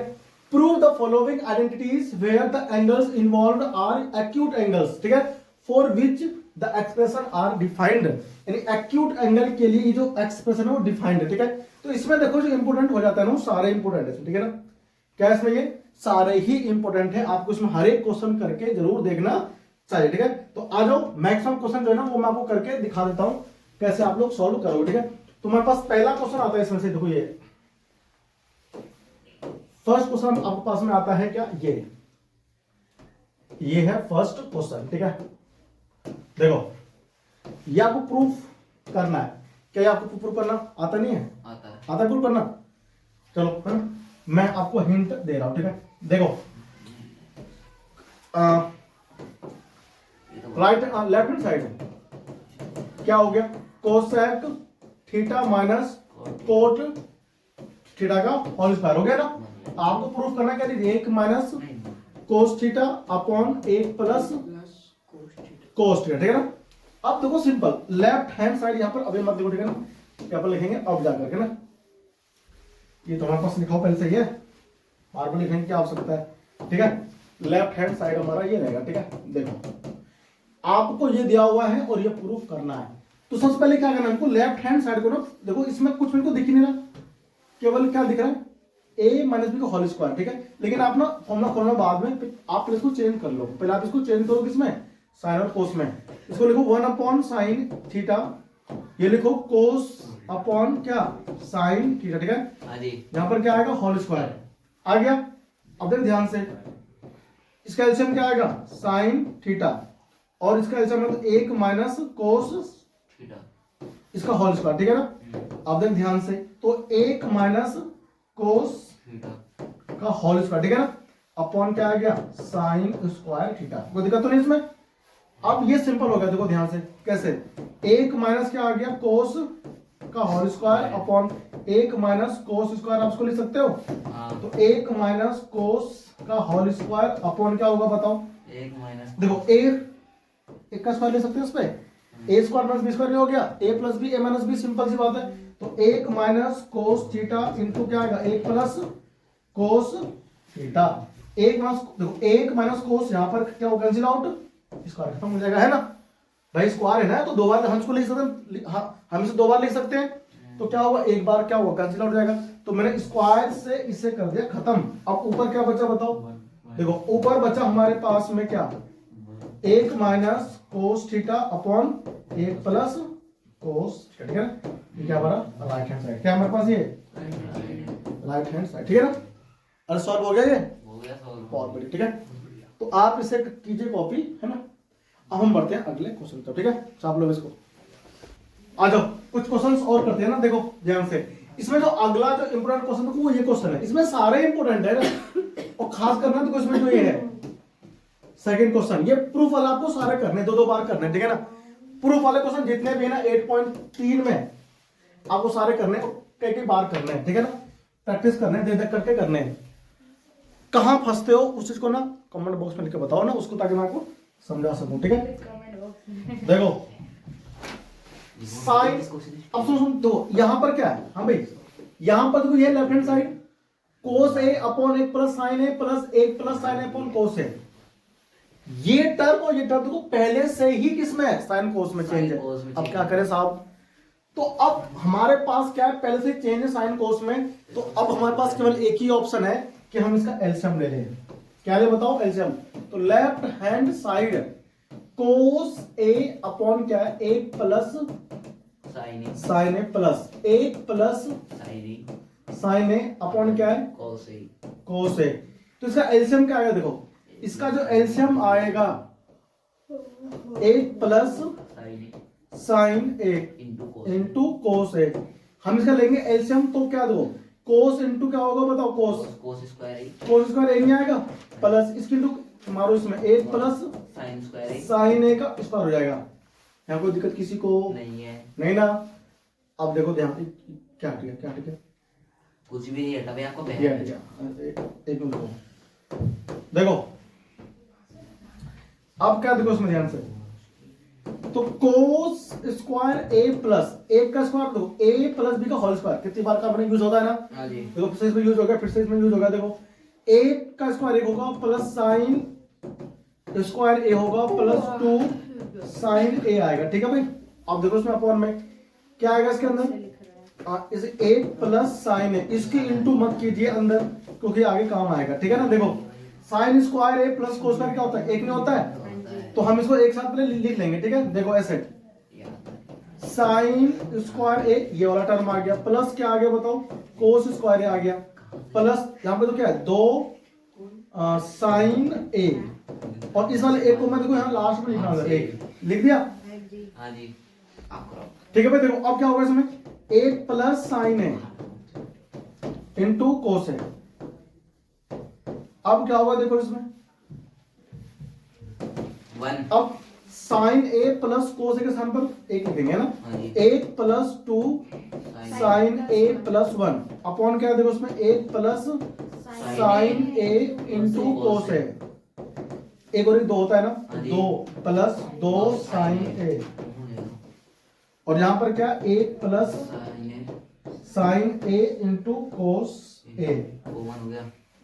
Prove the following identities where the angles involved are acute angles, ठीक है, for which the expression are defined. यानी एक्यूट एंगल के लिए जो एक्सप्रेशन है वो डिफाइंड है, ठीक है। तो इसमें देखो जो इंपोर्टेंट हो जाता है ना वो सारे इंपोर्टेंट है, ठीक है ना। क्या इसमें ये सारे ही इंपोर्टेंट है, आपको इसमें हर एक क्वेश्चन करके जरूर देखना चाहिए, ठीक है। तो आ जाओ मैक्सिमम क्वेश्चन जो है ना वो मैं आपको करके दिखा देता हूं कैसे आप लोग सॉल्व करोगे, ठीक है। तुम्हारे पास पहला क्वेश्चन आता है इसमें से, देखो ये फर्स्ट क्वेश्चन आपके पास में आता है क्या, ये है फर्स्ट क्वेश्चन, ठीक है। देखो ये आपको प्रूफ करना है, क्या ये आपको प्रूफ करना आता नहीं है, आता है प्रूफ करना। चलो है ना? मैं आपको हिंट दे रहा हूं, ठीक है। देखो राइट लेफ्ट हैंड साइड क्या हो गया, cosec theta minus cot theta का होल स्क्वायर हो गया ना। आपको प्रूफ करना क्या, 1 minus cos theta upon 1 plus cos theta, ठीक है ना। अब देखो सिंपल, लेफ्ट हैंड साइड यहां पर अभी मत लिखो, ठीक है ना, क्या पर लिखेंगे अब जाकर के ना, ये तो हमारे पास लिखा हो पहले से ही है, बार बार लिखने की क्या आवश्यकता है, ठीक है। लेफ्ट हैंड साइड हमारा ये रहेगा, ठीक है। देखो आपको ये दिया हुआ है और ये प्रूफ करना है, तो सबसे पहले क्या करना है हमको, लेफ्ट हैंड साइड को ना देखो इसमें कुछ मेरे को दिख ही नहीं रहा, केवल क्या दिख रहा है a माइनस बी का होल स्क्वायर, ठीक है। लेकिन आप ना फॉर्मूला खोलना बाद में, आप इसको चेंज कर लो, पहले आप इसको चेंज करो किसमें, साइन और कोस में। इसको लिखो 1 अपॉन साइन थीटा, ये लिखो कोस अपॉन क्या साइन थीटा, ठीक है। यहां पर क्या आएगा होल स्क्वायर आ गया। अब देखो ध्यान से, इसका एलसीएम क्या आएगा साइन थीटा, और इसका एलसीएम मतलब 1 माइनस कोस इसका होल स्क्वायर, ठीक है ना। अब देख ध्यान से, तो 1 माइनस कोस का होल स्क्वायर, ठीक है ना, अपॉन क्या आ गया साइन स्क्वायर थीटा। कोई दिक्कत तो नहीं इसमें। अब ये सिंपल हो गया, देखो ध्यान से कैसे, 1 माइनस क्या आ गया कोस का whole square upon 1 minus cos square, आप इसको लिख सकते हो। तो 1 माइनस कोस का होल स्क्वायर अपॉन क्या होगा बताओ, 1 माइनस, देखो एक का स्क्वायर ले सकते हैं उस पे, ए स्क्वायर प्लस बी स्क्वायर हो गया, ए plus B A minus B, simple सी बात है। तो 1 माइनस कोस थीटा इंटू क्या आएगा 1 प्लस कोस थीटा, 1 माइनस देखो 1 माइनस कोस, यहां पर क्या होगा कैंसिल आउट, स्क्वायर खत्म हो जाएगा, है ना भाई, स्क्वायर है ना, तो 2 बार हम इसको लिख सकते हैं, हम इसे 2 बार लिख सकते हैं। तो क्या होगा, एक बार क्या होगा कैंसिल आउट हो जाएगा, तो मैंने स्क्वायर से इसे कर दिया खत्म। अब ऊपर क्या बचा बताओ, देखो ऊपर बचा हमारे पास में क्या, 1 minus cos theta upon 1 plus cos, ठीक है ना, ये क्या हमारा राइट हैंड साइड, क्या हमारे पास ये राइट हैंड साइड, ठीक है ना। अरे सॉल्व हो गया ये, हो गया सॉल्व। बहुत बढ़िया, ठीक है। तो आप इसे कीजिए कॉपी, है ना। अब हम बढ़ते हैं अगले क्वेश्चन पर, ठीक है। तो आप लोग इसको आ जाओ, कुछ क्वेश्चंस और करते हैं ना, देखो ध्यान से। इसमें जो अगला जो इंपोर्टेंट क्वेश्चन है वो ये क्वेश्चन है, इसमें सारे इंपोर्टेंट है ना, और खास करना तो इसमें जो ये है सेकंड क्वेश्चन, ये प्रूफ वाला आपको सारे करने, दो बार करने, ठीक है ना। प्रूफ वाले क्वेश्चन जितने भी है ना 8.3 में आपको सारे करने, कई बार करने हैं, ठीक है ना। प्रैक्टिस करने, देख करके करने हैं। कहां फंसते हो उस चीज को ना कमेंट बॉक्स में लिख के बताओ ना उसको, ताकि मैं आपको समझा सकूं, ठीक है। देखो साइन, अब सुन दो, यहां पर क्या है, हाँ भाई यहां पर देखो ये left hand side cos A upon 1 plus sine a plus 1 plus sine A upon कोस ए, ये टर्म और ये टर्म देखो पहले से ही किसमें है, साइन कोस में चेंज है। अब क्या करें साहब, तो अब हमारे पास क्या है, पहले से चेंज है साइन कोस में, तो अब हमारे पास केवल एक ही ऑप्शन है कि हम इसका एलसीएम ले लें। क्या ले बताओ एलसीएम, तो लेफ्ट हैंड साइड कोस ए अपॉन क्या है 1 plus sine a plus 1 plus sine A upon क्या है कोस ए। तो इसका एलसीएम क्या आएगा, देखो इसका जो एलसीएम आएगा 1 प्लस साइन ए इंटू कोस ए। हम इसका लेंगे एलसीएम, तो क्या दो कोस इंटू क्या होगा बताओ, कोस स्क्वायर ए नहीं आएगा, प्लस इसकी इंटू मारो इसमें 1 प्लस साइन ए का स्क्वायर हो जाएगा। यहाँ कोई दिक्कत किसी को नहीं ना। अब देखो ध्यान, क्या ठीक है कुछ भी नहीं हटा भाई, आपको एक मिनट देखो, अब क्या देखो इसमें ध्यान से, तो कोस स्क्वायर ए प्लस 1 का स्क्वायर दो ए प्लस बी का होल स्क्वायर, कितनी बार का अपने यूज होता है ना, देखो फिर से इसमें यूज हो गया, फिर से इसमें यूज होगा। देखो 1 का स्क्वायर 1 होगा प्लस साइन स्क्वायर ए होगा प्लस 2 साइन ए आएगा, ठीक है भाई। अब देखो इसमें अपॉन में क्या आएगा इसके अंदर, इसे 1 प्लस साइन है, इसकी इंटू मत कीजिए अंदर क्योंकि आगे काम आएगा, ठीक है ना। देखो sine square A plus cos square क्या होता है, एक नहीं होता है, तो हम इसको एक साथ पहले लिख लेंगे, ठीक है। देखो ऐसे साइन स्क्वायर ए ये वाला टर्म आ गया, प्लस क्या आ गया बताओ, कोस स्क्वायर ए आ गया, प्लस यहां पे तो क्या है 2 साइन ए, और इस वाले एक को मैं देखो यहां लास्ट में लिखा होगा 1 लिख दिया, ठीक है भाई। देखो अब क्या होगा इसमें 1 प्लस साइन ए इंटू कोस ए। अब क्या होगा देखो इसमें 1, अब साइन ए प्लस कोस ए के स्थान पर 1 लिखेंगे ना, 1 plus 2 sine a plus 1 upon क्या है देखो इसमें 1 प्लस साइन ए इंटू कोस ए, एक और 2 होता है ना, 2 प्लस 2 साइन ए, और यहां पर क्या 1 प्लस साइन ए इंटू कोस ए।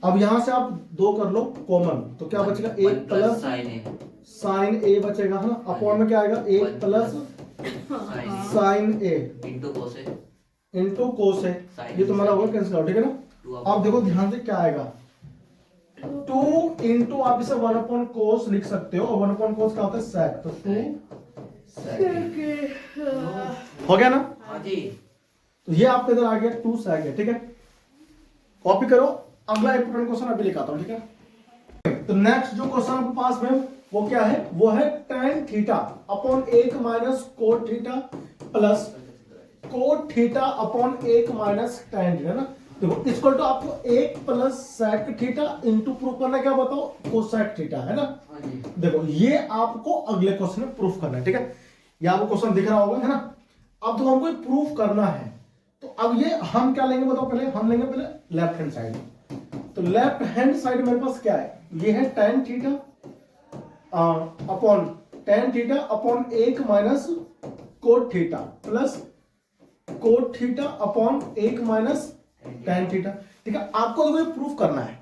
अब यहां से आप 2 कर लो कॉमन, तो क्या बचेगा 1 प्लस साइन ए बचेगा, है ना, अपॉन में क्या आएगा 1 प्लस साइन ए इंटू कोस ए, ये तुम्हारा होगा कैंसिल आउट, ठीक है ना। अब देखो ध्यान से क्या आएगा 2 इंटू आप इसे 1 अपॉन कोस लिख सकते हो, और 1 अपॉन कोस क्या होता है सेक, तो 2 हो गया ना। तो ये आपके इधर आ गया 2 सेक है, ठीक है। कॉपी करो, अगला इंपोर्टेंट क्वेश्चन अभी लिखाता हूं, ठीक है। तो नेक्स्ट जो क्वेश्चन आपके पास में वो क्या है, वो है tan theta upon 1 minus cot theta plus cot theta upon 1 minus tan theta ना। देखो इक्वल टू आपको 1 plus sec theta into proof करना क्या बताओ कोसेक थीटा, है ना। देखो ये आपको अगले क्वेश्चन में प्रूफ करना है, ठीक है। ये आपको क्वेश्चन दिख रहा होगा, है ना। अब तो हमको प्रूफ करना है, तो अब ये हम क्या लेंगे बताओ, पहले हम लेंगे पहले लेफ्ट हैंड साइड। तो लेफ्ट हैंड साइड मेरे पास क्या है, ये है tan theta upon tan theta upon 1 minus cot theta plus cot theta upon 1 minus tan theta, ठीक है। आपको तो प्रूफ करना है,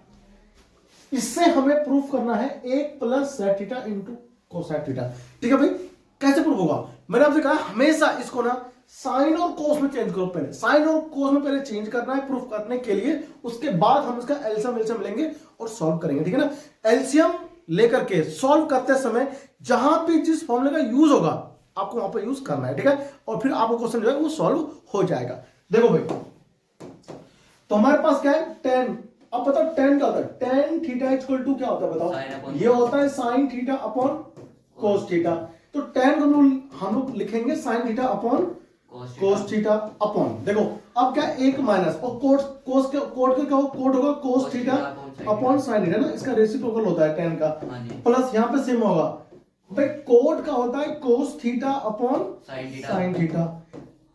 इससे हमें प्रूफ करना है 1 plus sec theta into cosec theta, ठीक है भाई। कैसे प्रूफ होगा, मैंने आपसे कहा हमेशा इसको ना साइन और कोस में चेंज करो पहले, साइन और कोस में पहले चेंज करना है प्रूफ करने के लिए, उसके बाद हम इसका एलसीएम लेंगे और सॉल्व करेंगे, ठीक है ना। एलसीएम लेकर के सॉल्व करते समय जहां भी जिस फॉर्मूले का यूज होगा आपको वहां पर यूज करना है, ठीक है, और फिर आपको क्वेश्चन जो है वो सॉल्व हो जाएगा। देखो भाई, तो हमारे पास क्या है 10, अब बताओ 10 क्या होता है, tan थीटा इक्वल टू क्या होता है बताओ, ये होता है sin theta upon cos theta. तो tan हम लोग लिखेंगे sin theta upon cos theta upon, देखो अब क्या एक माइनस और कोड के क्या हो, कोड होगा cos theta upon sin theta ना, इसका रेसिप्रोकल होता है tan का, प्लस यहाँ पे सेम होगा भाई, कोड का होता है cos theta upon sin theta,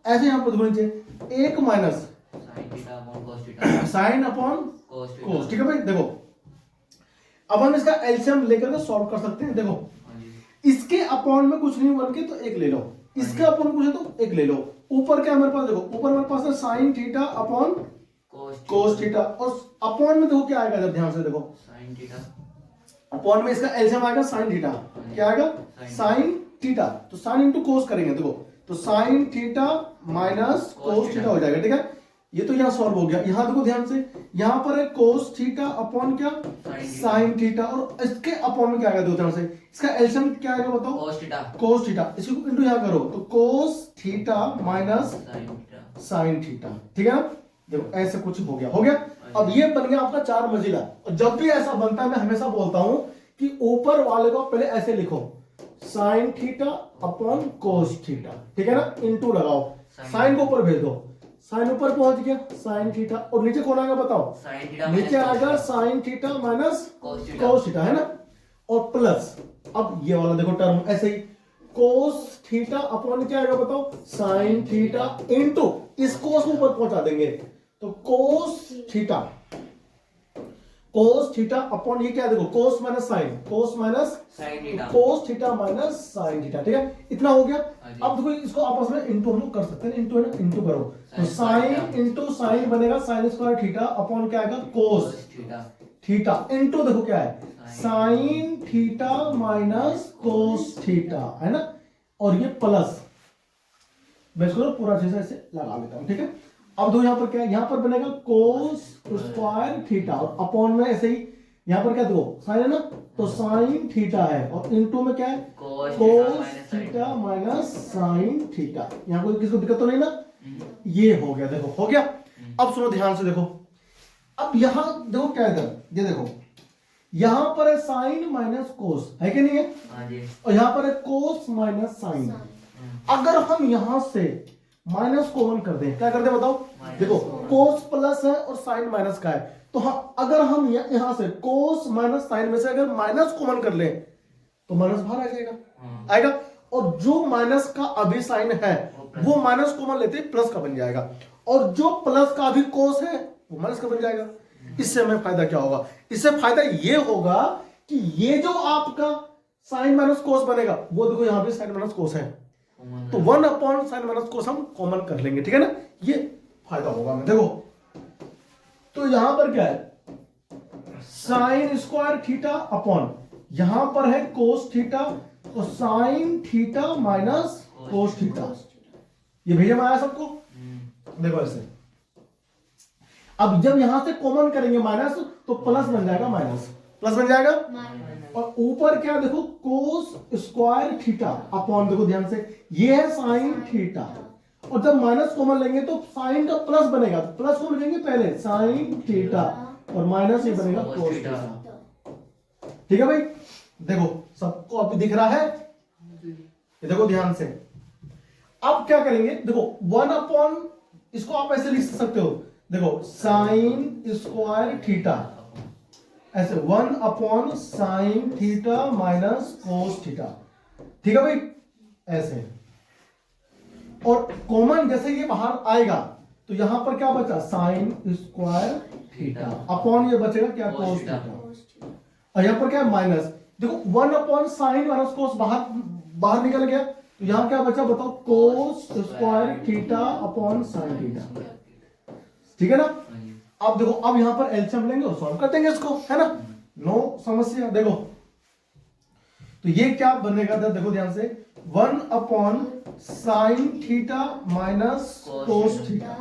ऐसे यहाँ पर देखो नीचे एक माइनस साइन अपॉन कोस, ठीक है भाई। देखो अब हम इसका एलसीएम लेकर के सॉल्व कर सकते हैं, देखो इसके अपॉन में कुछ नहीं बन के तो एक ले लो, इसके अपॉन कुछ है तो एक ले लो, ऊपर क्या हमारे पास, देखो ऊपर हमारे पास है sine theta upon cos theta, और अपॉन में देखो क्या आएगा, जब ध्यान से देखो साइन थीटा अपॉन में इसका एलसीएम आएगा साइन थीटा, क्या आएगा साइन थीटा, तो साइन इंटू कोस करेंगे, देखो तो sign theta minus cos theta हो जाएगा, ठीक है। ये तो यहाँ सॉल्व हो गया, यहाँ देखो ध्यान से, यहाँ पर है कोस थीटा अपॉन क्या साइन थीटा, और इसके अपॉन में क्या आएगा, दो तरह से इसका एलसीएम क्या आएगा बताओ, कोस थीटा, इसको इंटू यहाँ करो तो कोस थीटा माइनस साइन थीटा, ठीक है ना। देखो ऐसे कुछ हो गया। अब ये बन गया आपका 4 मंजिला, और जब भी ऐसा बनता है मैं हमेशा बोलता हूं कि ऊपर वाले को पहले ऐसे लिखो sign theta upon cos theta, ठीक है ना, इंटू लगाओ, साइन को ऊपर भेज दो, साइन ऊपर पहुंच गया साइन थीटा, और नीचे कौन आएगा बताओ, नीचे आएगा sign theta minus cos theta, है ना, और प्लस अब ये वाला देखो टर्म ऐसे ही कोस थीटा अपॉन क्या आएगा बताओ साइन थीटा इनटू इस कोस को ऊपर पहुंचा देंगे तो कोस थीटा अपॉन ये क्या देखो cos minus sine, cos minus cos theta minus sine theta, ठीक है, इतना हो गया। अब देखो इसको आपस में इंटू हम लोग कर सकते हैं, इंटू है ना, इंटू करो तो साइन इंटू साइन बनेगा साइन स्क्वायर थीटा अपॉन क्या आएगा कोस थीटा इंटू देखो क्या है sine theta minus cos theta, है ना, और ये प्लस, मैं इसको पूरा अच्छे से ऐसे लगा लेता हूं, ठीक है। अब दो यहां पर क्या है, यहां पर बनेगा कोस स्क्वायर थीटा, और अपॉन में ऐसे ही यहां पर क्या दो साइन है ना, तो साइन थीटा है, और इनटू में क्या है कोस थीटा माइनस साइन थीटा, यहां कोई किसी को दिक्कत तो नहीं ना, ये हो गया, देखो हो गया। अब सुनो ध्यान से देखो, अब यहां देखो क्या है, ये देखो यहां पर है साइन माइनस कोस, है कि नहीं है, और यहां पर है कोस माइनस साइन। अगर हम यहां से माइनस कॉमन कर दें, क्या कर दें बताओ, देखो कोस प्लस है और साइन माइनस का है, तो अगर हम यहां से कोस माइनस साइन में से अगर माइनस कॉमन कर लें तो माइनस बाहर आ जाएगा, आएगा, और जो माइनस का अभी साइन है वो माइनस कॉमन लेते प्लस का बन जाएगा, और जो प्लस का अभी कोस है वो माइनस का बन जाएगा। इससे हमें फायदा क्या होगा, इससे फायदा ये होगा कि ये जो आपका साइन माइनस कोस बनेगा वो देखो यहां पे साइन माइनस कोस है, तो 1 अपॉन साइन माइनस कोस हम कॉमन कर लेंगे, ठीक है ना, ये फायदा होगा हमें। देखो तो यहां पर क्या है साइन स्क्वायर थीटा अपॉन यहां पर है कोस थीटा, तो sign theta minus cos theta, ये भेजा में आया सबको, देखो ऐसे। अब जब यहां से कॉमन करेंगे माइनस तो प्लस बन जाएगा, माइनस प्लस बन जाएगा, और ऊपर क्या देखो कोस स्क्वायर थीटा अपॉन देखो ध्यान से ये है साइन थीटा, और जब माइनस कॉमन लेंगे तो साइन का प्लस बनेगा, प्लस को लिखेंगे पहले साइन थीटा और माइनस ये बनेगा कोस थीटा, ठीक है भाई। देखो सबको अभी दिख रहा है, ये देखो ध्यान से। अब क्या करेंगे, देखो 1 अपॉन इसको आप ऐसे लिख सकते हो, देखो साइन स्क्वायर थीटा ऐसे 1 upon sine theta minus cos theta, ठीक है भाई, ऐसे। और कॉमन जैसे ये बाहर आएगा तो यहां पर क्या बचा साइन स्क्वायर थीटा अपॉन ये बचेगा क्या कोस थीटा, और यहां पर क्या माइनस, देखो 1 अपॉन साइन माइनस कोस बाहर निकल गया, तो यहां क्या बचा बताओ कोस square theta upon sine theta, ठीक है ना। अब देखो अब यहां पर एलसीएम लेंगे और सॉल्व कर देंगे इसको, है ना, नो समस्या। देखो तो ये क्या बनेगा, देखो ध्यान से 1 upon sine theta minus cos theta,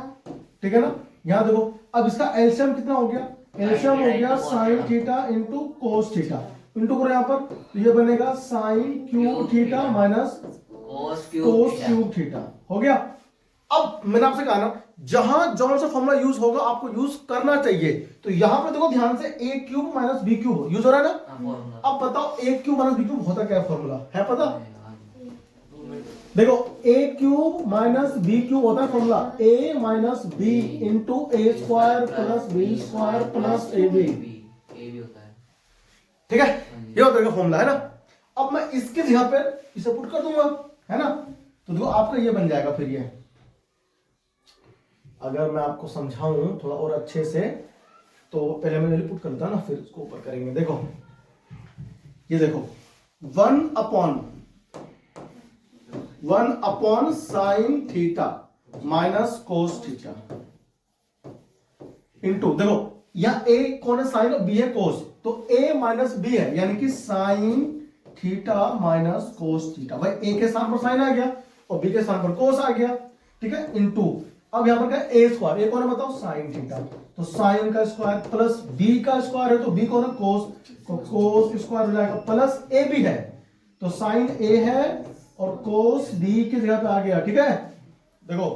ठीक है ना। यहां देखो अब इसका एलसीएम कितना हो गया, एलसीएम हो गया sign theta into cos theta, into करो यहां पर तो ये बनेगा साइन क्यूब थीटा माइनस कोस कोस क्यूब थीटा हो गया। अब मैंने आपसे कहा ना जहां जौन सा फॉर्मूला यूज होगा आपको यूज करना चाहिए, तो यहां पे देखो ध्यान से A cube minus B cube use हो रहा है ना। अब बताओ A cube minus B cube होता क्या फॉर्मूला है पता, देखो A cube minus B cube होता है formula A minus B into A square plus B square plus A B, होता है, ठीक है, ये होता है फॉर्मूला है ना। अब मैं इसके जगह पर इसे पुट कर दूंगा है ना, तो देखो आपका ये बन जाएगा। फिर ये अगर मैं आपको समझाऊं थोड़ा और अच्छे से तो पहले मैं पुट करता ना फिर इसको ऊपर करेंगे। देखो ये देखो 1 upon sine theta minus cos theta into देखो यहां ए कौन है साइन और बी है कोस, तो ए माइनस बी है यानी कि sine theta minus cos theta. भाई ए के स्थान पर साइन आ गया और बी के स्थान पर कोस आ गया, ठीक है, इंटू अब यहां पर क्या ए स्क्वायर, ए कौन है बताओ साइन थीटा, तो साइन का स्क्वायर प्लस बी का स्क्वायर है तो बी कौन है कोस, तो कोस स्क्वायर हो जाएगा प्लस ए बी है तो साइन ए है और कोस बी की जगह पे आ गया, ठीक है। देखो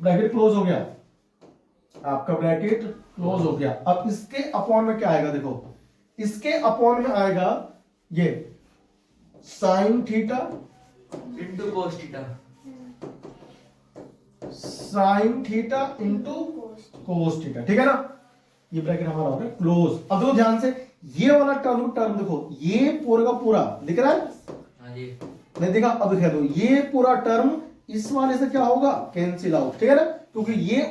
ब्रैकेट क्लोज हो गया, आपका ब्रैकेट क्लोज हो गया। अब इसके अपॉन में क्या आएगा, देखो इसके अपॉन में आएगा ये sign theta into cos theta, sign theta into cos theta, ठीक है ना। ये ब्रैकेट हमारा हो गया क्लोज। अब देखो ध्यान से ये वाला टर्म देखो ये पूरा का पूरा दिख रहा है, हाँ जी, नहीं दिखा, अब दिखा दो ये पूरा टर्म इस वाले से क्या होगा कैंसिल आउट, ठीक है ना, क्योंकि ये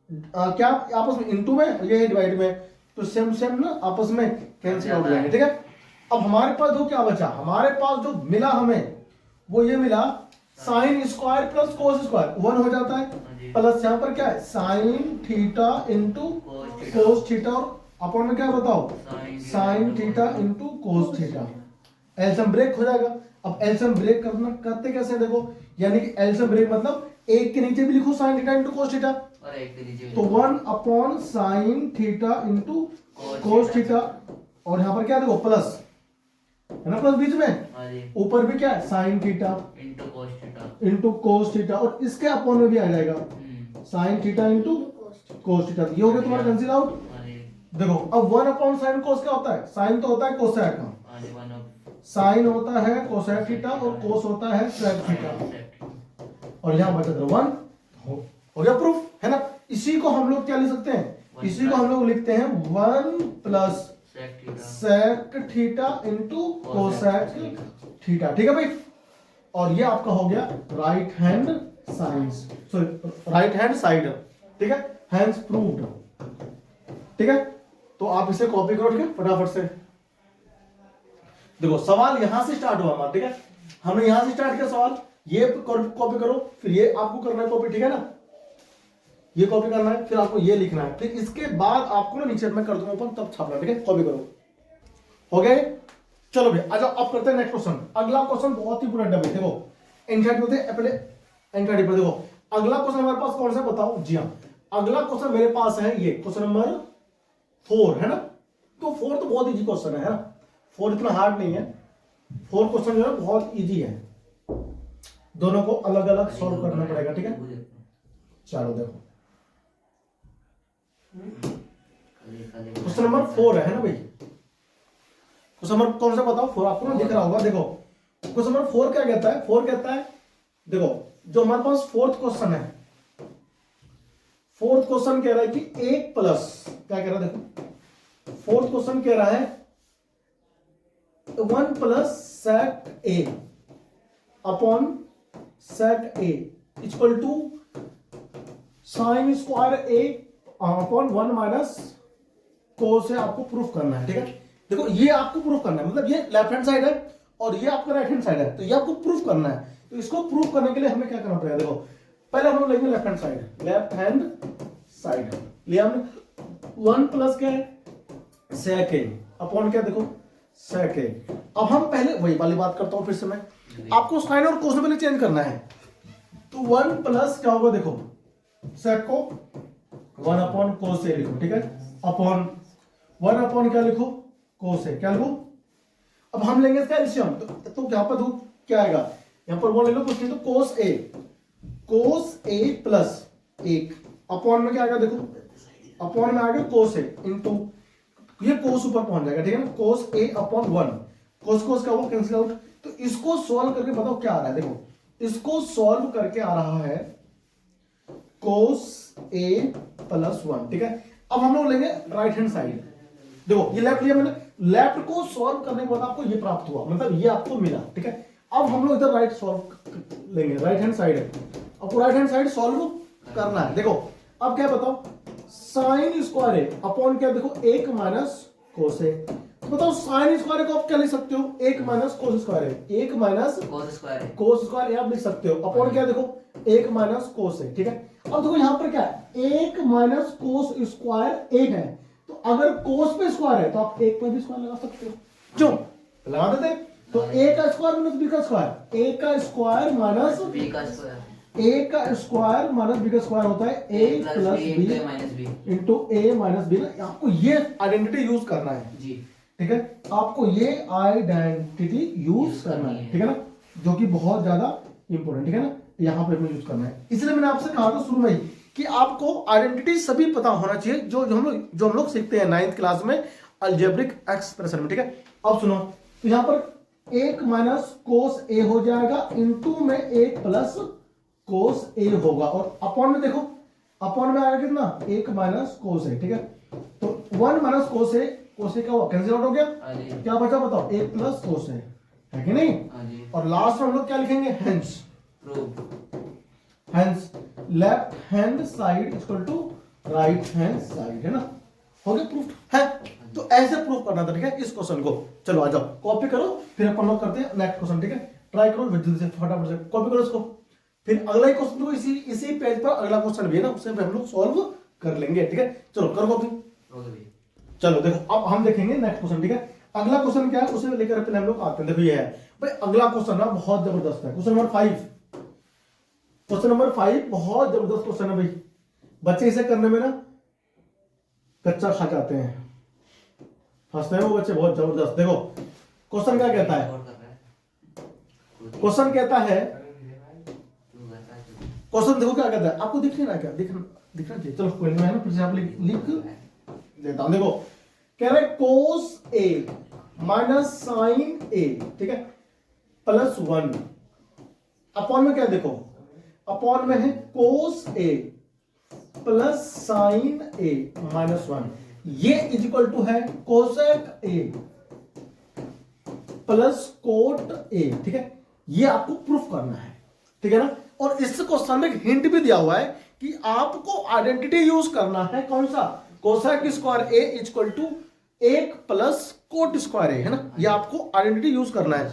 क्या आपस में इनटू में ये डिवाइड में तो सेम सेम ना आपस में कैंसिल आउट हो जाएंगे, ठीक है। अब हमारे पास जो क्या बचा, हमारे पास जो मिला हमें वो ये मिला sine square plus cos square 1 हो जाता है प्लस यहां पर क्या है sine theta into cos theta और अपॉन में क्या है बताओ sine theta into cos theta, LCM break हो जाएगा। अब एलसीएम ब्रेक करते कैसे देखो, यानी कि एलसीएम ब्रेक मतलब एक के नीचे भी लिखो sign theta into cos theta और एक के नीचे तो 1 upon sine theta into cos theta और यहां पर क्या देखो प्लस है ना, प्लस बीच में ऊपर भी क्या है sine theta into cos theta और इसके अपॉन में भी आ जाएगा sign theta into cos theta, ये हो गया तुम्हारा कैंसिल आउट। देखो अब 1 अपॉन साइन कोस क्या होता है, साइन तो होता है कोसेक का, साइन होता है कोसेक थीटा और कोस होता है सेक थीटा और यहां बचा था 1 हो गया प्रूफ, है ना। इसी को हम लोग क्या लिख सकते हैं, इसी को हम लोग लिखते हैं 1 plus sec theta into cosec theta, ठीक है भाई। और ये आपका हो गया right hand science sorry right hand side, ठीक है, हैंस प्रूव्ड, ठीक है। तो आप इसे कॉपी करो, ठीक है, फटाफट से। देखो सवाल यहां से स्टार्ट हुआ हमारा, ठीक है, हमने यहां से स्टार्ट किया सवाल, ये कॉपी करो, फिर ये आपको करना है कॉपी, ठीक है ना, ये कॉपी करना है, फिर आपको ये लिखना है, फिर इसके बाद आपको ना नीचे मैं कर दूंगा ऊपर तब छापना, ठीक है, कॉपी करो, हो गए। चलो भाई आ जाओ, अब करते हैं नेक्स्ट क्वेश्चन। अगला क्वेश्चन बहुत ही पूरा डबल, देखो एनसीईआरटी बोलते हैं पहले एनसीईआरटी पर देखो अगला क्वेश्चन हमारे पास कौन सा बताओ, जी हाँ अगला क्वेश्चन मेरे पास है ये क्वेश्चन नंबर 4 है ना, तो 4 तो बहुत इजी क्वेश्चन है ना, 4 इतना हार्ड नहीं है, 4 क्वेश्चन जो है बहुत इजी है, दोनों को अलग अलग सॉल्व करना पड़ेगा, ठीक है। चलो देखो क्वेश्चन नंबर 4 है ना भाई, क्वेश्चन नंबर कौन सा बताओ 4 आपको ना दिख रहा होगा। देखो क्वेश्चन नंबर 4 क्या कहता है, 4 कहता है देखो जो हमारे पास फोर्थ क्वेश्चन है, फोर्थ क्वेश्चन कह रहा है कि 1 प्लस क्या कह रहा है, देखो फोर्थ क्वेश्चन कह रहा है 1 plus sec a upon sec a equal to sine square A upon 1 minus cos से आपको प्रूफ करना है, ठीक है। देखो ये आपको प्रूफ करना है, मतलब ये लेफ्ट हैंड साइड है और ये आपका राइट हैंड साइड है, तो ये आपको प्रूफ करना है। तो इसको प्रूफ करने के लिए हमें क्या करना पड़ेगा, देखो पहले हम लोग लेंगे लेफ्ट हैंड साइड लिया हमने, 1 प्लस क्या है सेक ए अपॉन क्या, देखो sec a। अब हम पहले वही वाली बात करता हूं फिर से मैं, आपको साइन और कोस पहले चेंज करना है। तो 1 प्लस क्या होगा देखो, sec को 1 अपॉन कोस ए लिखो, ठीक है, अपॉन 1 अपॉन क्या लिखो, कोस ए, क्या लिखो। अब हम लेंगे इसका एलसीएम, तो यहाँ पर देखो क्या आएगा, यहाँ पर 1 ले लो, कुछ नहीं तो कोस ए प्लस 1 अपॉन में क्या आएगा देखो, अपॉन में आएगा कोस ए इंटू, ये कोस ऊपर पहुंच जाएगा, ठीक है ना, कोस ए अपॉन 1, कोस का वो कैंसिल आउट। तो इसको सॉल्व करके बताओ क्या आ रहा है, देखो इसको सॉल्व करके आ रहा है कोस ए प्लस 1, ठीक है। अब हम लोग लेंगे राइट हैंड साइड, देखो ये लेफ्ट लिया मैंने, लेफ्ट को सॉल्व करने के बाद आपको ये प्राप्त हुआ, मतलब ये आपको मिला, ठीक है। अब हम लोग इधर राइट सॉल्व लेंगे, राइट हैंड साइड है, आपको राइट हैंड साइड सॉल्व करना है। देखो अब क्या बताओ, साइन स्क्वायर है अपॉन क्या देखो 1 माइनस कोस है, तो बताओ साइन स्क्वायर को आप क्या लिख सकते हो, 1 माइनस कोस स्क्वायर है, 1 माइनस कोस स्क्वायर आप लिख सकते हो, अपॉन क्या देखो 1 माइनस कोस है, ठीक है। अब देखो यहां पर क्या है, 1 माइनस कोस स्क्वायर 1 है, तो अगर कोस पे स्क्वायर है तो आप 1 पे भी स्क्वायर लगा सकते हो, क्यों लगा देते। तो a का स्क्वायर माइनस b का स्क्वायर, a का स्क्वायर माइनस b का स्क्वायर, a का स्क्वायर माइनस b का स्क्वायर होता है a plus b into a minus b ना, आपको ये आइडेंटिटी यूज करना है जी, ठीक है, आपको ये आइडेंटिटी यूज करना है, ठीक है ना, जो कि बहुत ज्यादा इंपॉर्टेंट, ठीक है ना, यहाँ पे यूज करना है। इसलिए मैंने आपसे कहा था शुरू में ही कि आपको आइडेंटिटी सभी पता होना चाहिए जो हम लोग सीखते हैं 9th क्लास में अलजेब्रिक एक्सप्रेशन में, ठीक है। अब सुनो, तो यहाँ पर 1 माइनस कोस ए हो जाएगा इंटू में 1 प्लस कोस ए होगा, और अपॉन में देखो, अपॉन में आएगा कितना 1 माइनस कोस ए, ठीक है। तो 1 माइनस कोस ए क्या हुआ, कैंसिल आउट हो गया, क्या बचा बताओ 1 प्लस कोस ए, है कि नहीं। और लास्ट में हम लोग क्या लिखेंगे, hence left hand side equal to right hand side, है ना, हो गया प्रूफ है। तो ऐसे प्रूफ करना था, ठीक है, इस क्वेश्चन को। चलो आ जाओ कॉपी करो, फिर अपन लोग करते हैं नेक्स्ट क्वेश्चन, ठीक है। ट्राई करो जल्दी से, फटाफट से कॉपी करो इसको, फिर अगला ही क्वेश्चन को इसी पेज पर अगला क्वेश्चन भी है ना, उससे हम लोग सॉल्व कर लेंगे, ठीक है। चलो करो कॉपी। चलो देखो अब हम देखेंगे नेक्स्ट क्वेश्चन, ठीक है। अगला क्वेश्चन क्या है उसे लेकर पहले हम लोग आते हैं। देखो ये है भाई अगला क्वेश्चन ना बहुत जबरदस्त है, क्वेश्चन नंबर 5, क्वेश्चन नंबर 5 बहुत जबरदस्त क्वेश्चन है भाई, बच्चे इसे करने में ना कच्चा खा जाते हैं, फंसते हैं वो बच्चे बहुत जबरदस्त। देखो क्वेश्चन क्या कहता है, क्वेश्चन कहता है, क्वेश्चन देखो क्या कहता है, आपको दिख नहीं रहा क्या, दिखना चाहिए, चलो कोई नहीं, है ना, फिर से आप लिख देता हूं। देखो कह रहे कोस ए माइनस साइन ए, ठीक है, प्लस 1 अपॉन में क्या देखो, अपॉन में है कोस ए प्लस साइन ए माइनस 1, ये इज इक्वल टू है कोसेक ए प्लस कोट ए, ठीक है। ये आपको प्रूफ करना है, ठीक है ना। और इस क्वेश्चन में एक हिंट भी दिया हुआ है कि आपको आइडेंटिटी यूज करना है, कौन सा, cosec square A is equal to 1 plus cot square A, है ना, ये आपको आइडेंटिटी यूज करना है।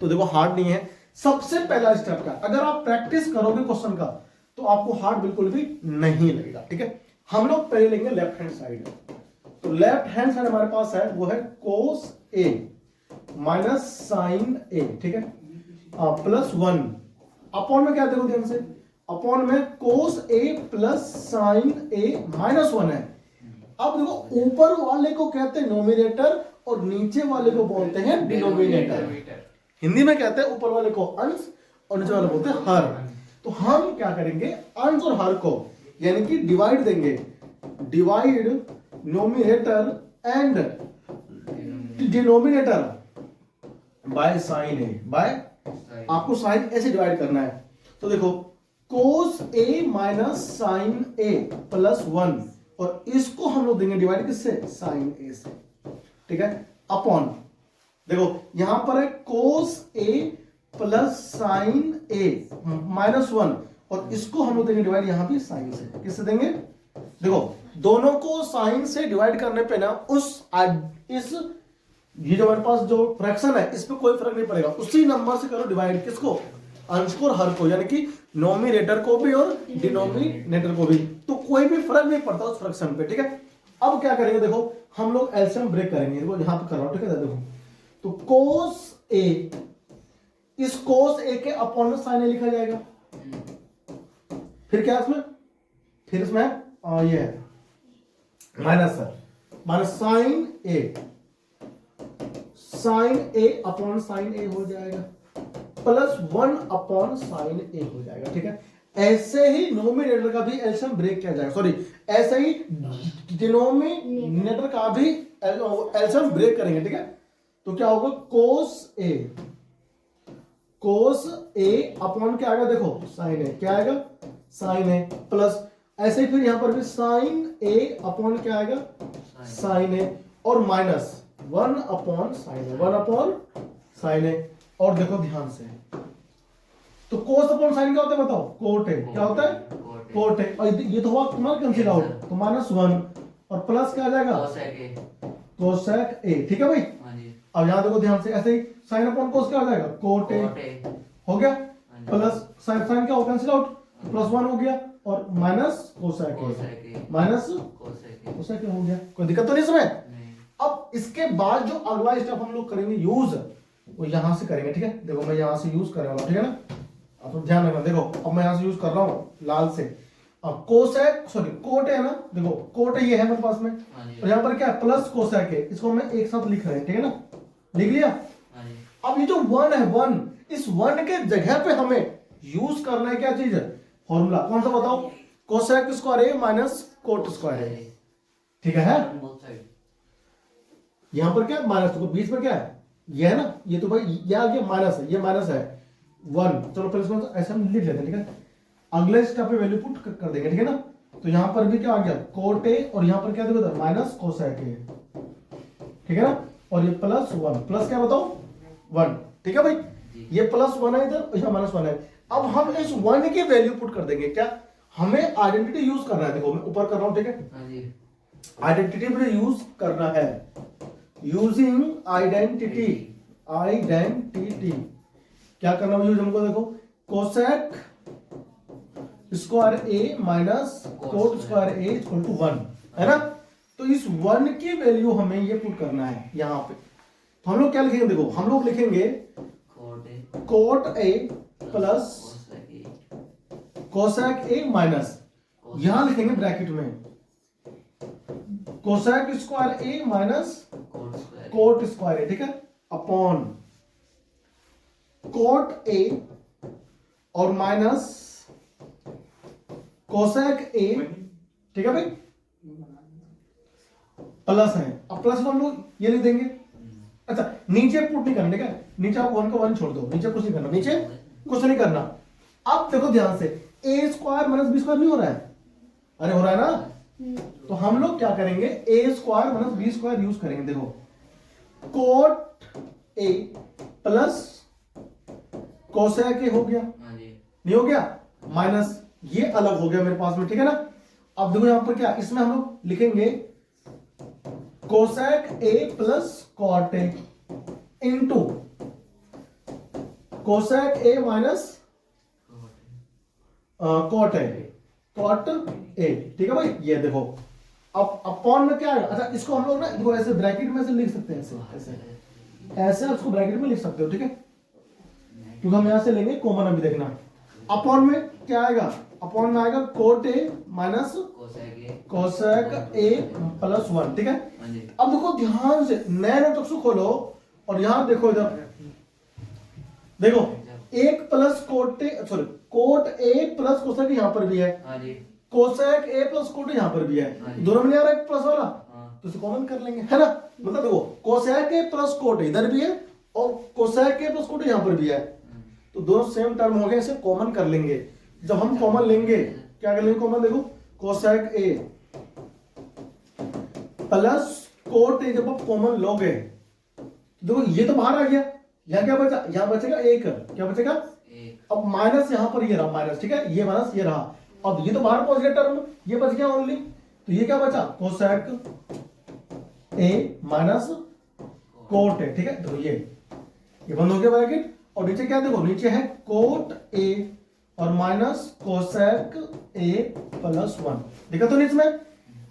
तो देखो हार्ड नहीं है, सबसे पहला स्टेप का अगर आप प्रैक्टिस करोगे क्वेश्चन का तो आपको हार्ड बिल्कुल भी नहीं लगेगा, ठीक है। हम लोग पहले लेंगे लेफ्ट हैंड साइड, तो लेफ्ट हैंड साइड हमारे पास है वो है कोस ए माइनस साइन ए, ठीक है, प्लस 1 अपॉन में क्या देखो ध्यान से, अपॉन में कोस ए प्लस साइन ए माइनस 1 है। अब देखो ऊपर वाले को कहते हैं नोमिनेटर और नीचे वाले को बोलते हैं डिनोमिनेटर, हिंदी में कहते हैं ऊपर वाले को अंश और नीचे वाले बोलते हैं हर। तो हम क्या करेंगे, अंश और हर को यानी कि डिवाइड देंगे, divide numerator and denominator by sine a, by आपको साइन ऐसे डिवाइड करना है। तो देखो cos a minus sine a plus 1, और इसको हम लोग देंगे डिवाइड किससे, साइन ए से, ठीक है, अपॉन देखो यहां पर है कोस ए प्लस साइन ए माइनस 1, और इसको हम लोग देंगे डिवाइड यहां भी साइन से, किससे देंगे, देखो दोनों को साइन से डिवाइड करने पे ना इस ये जो हमारे पास जो फ्रैक्शन है इस पे कोई फर्क नहीं पड़ेगा, उसी नंबर से करो डिवाइड, किसको, अंश को और हर को, यानी कि नोमिनेटर को भी और डिनोमिनेटर को भी, तो कोई भी फर्क नहीं पड़ता उस फ्रैक्शन पे, ठीक है। अब क्या करेंगे, देखो हम लोग एलसीएम ब्रेक करेंगे, देखो यहां पे कर रहा हूं, ठीक है। देखो तो कोस ए, इस कोस ए के अपॉन में साइन ए लिखा जाएगा। फिर क्या है इसमें, फिर इसमें ये है माइनस है, माइनस साइन ए, साइन ए अपॉन साइन ए हो जाएगा, प्लस 1 अपॉन साइन ए हो जाएगा। ठीक है, ऐसे ही नोमिनेटर का भी एलसीएम ब्रेक किया जाएगा, सॉरी ऐसे ही डिनोमिनेटर का भी एलसीएम ब्रेक करेंगे। ठीक है, तो क्या होगा, कोस ए अपॉन क्या आएगा, देखो साइन ए, क्या आएगा साइन ए, प्लस ऐसे ही फिर यहां पर भी साइन ए अपॉन क्या आएगा साइन ए, और minus 1 upon sine A, 1 upon sine A. और देखो ध्यान से, तो कोस अपॉन साइन क्या होता है बताओ, कोट है, क्या होता है कोट है, और ये तो हुआ तुम्हारा कैंसिल आउट, तो -1 और प्लस क्या आ जाएगा कोसेक ए। ठीक है भाई, अब यहां देखो ध्यान से, ऐसे ही साइन अपॉन कोस क्या हो जाएगा कोट ए हो गया, प्लस साइन साइन क्या हो कैंसिल आउट, +1 हो गया, और minus cosec A, minus cosec A हो गया। कोई दिक्कत तो नहीं इसमें। अब इसके बाद जो अगला स्टेप हम लोग करेंगे यूज, वो यहां से करेंगे। ठीक है, देखो मैं यहां से यूज कर रहा हूं, ठीक है ना, आप लोग ध्यान रखना। देखो अब मैं यहां से यूज कर रहा हूं लाल से, अब कोसेक सॉरी कोट है ना, देखो कोट ये है मेरे पास में, और यहां पर क्या है प्लस कोसेक है, इसको मैं एक साथ लिख रहे हैं। ठीक है ना, लिख लिया। अब ये जो 1 है, 1, इस 1 के जगह पे हमें यूज करना है क्या चीज, फॉर्मूला कौन सा बताओ, cosec square a minus cot square ए। ठीक है, यहां पर क्या माइनस, तो बीच में क्या है ये है ना, ये तो भाई ये आ गया माइनस है, ये माइनस है 1, चलो पहले इसको ऐसे हम लिख लेते हैं। ठीक है, अगले स्टेप पे वैल्यू पुट कर देंगे। ठीक है ना, तो यहां पर भी क्या आ गया कोट ए, और यहां पर क्या देखो माइनस कोसेक ए। ठीक है ना, और ये +1, प्लस क्या बताओ 1। ठीक है भाई, ये +1 है इधर, यहाँ -1 है। अब हम इस 1 की वैल्यू पुट कर देंगे, क्या हमें आइडेंटिटी यूज करना है, देखो मैं ऊपर कर रहा हूं। ठीक है, आइडेंटिटी में यूज करना है, यूजिंग आइडेंटिटी, क्या करना है यूज हमको, देखो cosec square a minus cot square A equal to 1 है ना। तो इस 1 की वैल्यू हमें ये पुट करना है यहां पे। तो हम लोग क्या लिखेंगे, देखो हम लोग लिखेंगे coat A plus cosec A minus, यहां लिखेंगे ब्रैकेट में cosec square a minus cot square ए। ठीक है, अपॉन कोट ए और माइनस कोसेक ए। ठीक है भाई, प्लस है, अब प्लस हम लोग ये लिख देंगे। अच्छा नीचे पुट नहीं करना, ठीक है, नीचे आप 1 का 1 छोड़ दो, नीचे कुछ नहीं करना, नीचे कुछ नहीं करना। अब देखो ध्यान से, ए स्क्वायर माइनस बी स्क्वायर नहीं हो रहा है, अरे हो रहा है ना, तो हम लोग क्या करेंगे, A square minus B square use करेंगे। देखो cot A plus cosec A हो गया, नहीं हो गया, माइनस ये अलग हो गया मेरे पास में। ठीक है ना, अब देखो यहां पर क्या, इसमें हम लोग लिखेंगे cosec a plus cot a into cosec A minus cot a, ठीक है भाई। ये देखो अब अपॉन में क्या है, अच्छा इसको हम लोग ना देखो ऐसे ब्रैकेट में से लिख सकते हैं, ऐसे आप इसको ब्रैकेट में लिख सकते हो। ठीक है, क्योंकि हम यहां से लेंगे कॉमन, अभी देखना अपॉन में क्या आएगा, अपॉन में आएगा cot A minus cosec a plus 1। ठीक है, अब देखो ध्यान से नए नोटबुक को खोलो और यहां देखो, इधर देखो एक plus cot A sorry coat A plus cosec यहां पर भी है, कोसेक ए प्लस कोट यहां पर भी है, दोनों में आ रहा है प्लस वाला, तो इसे कॉमन कर लेंगे, है ना। मतलब देखो कोसेक ए प्लस कोट इधर भी है और कोसेक ए प्लस कोट यहां पर भी है, तो दोनों सेम टर्म हो गए, इसे कॉमन कर लेंगे। जब हम कॉमन लेंगे क्या कर लेंगे कॉमन, देखो कोसेक ए प्लस कोट ए, जब आप कॉमन लोगे देखो ये तो बाहर आ गया, यहां क्या बचा, यहां बचेगा एक, क्या बचेगा अब माइनस, यहां पर ये रहा माइनस। ठीक है, ये माइनस ये रहा, अब ये तो बाहर पहुंच गया टर्म, ये बच गया ओनली, तो ये क्या बचा cosec A minus cot A. ठीक है, तो ये बंद हो गया ब्रैकेट, और नीचे क्या देखो, नीचे है कोट ए और माइनस कोसेक ए प्लस 1। देखा तो नहीं इसमें,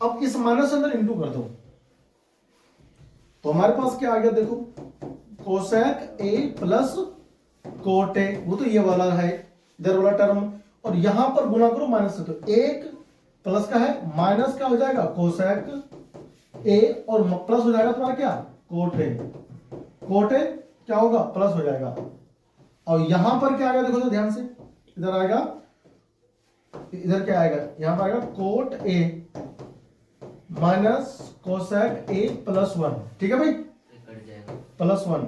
अब इस माइनस अंदर इंटू कर दो, तो हमारे पास क्या आ गया, देखो कोसेक ए प्लस कोट ए, वो तो ये वाला है इधर वाला टर्म, और यहां पर गुना करो माइनस से, तो एक प्लस का है माइनस क्या हो जाएगा कोसेक ए, और प्लस हो जाएगा तुम्हारा क्या कोट ए, कोट ए क्या होगा प्लस हो जाएगा, और यहां पर क्या आएगा देखो तो ध्यान से, इधर आएगा, इधर क्या आएगा, यहां पर आएगा cot A minus cosec a plus 1, ठीक है भाई, कट जाएगा। प्लस 1।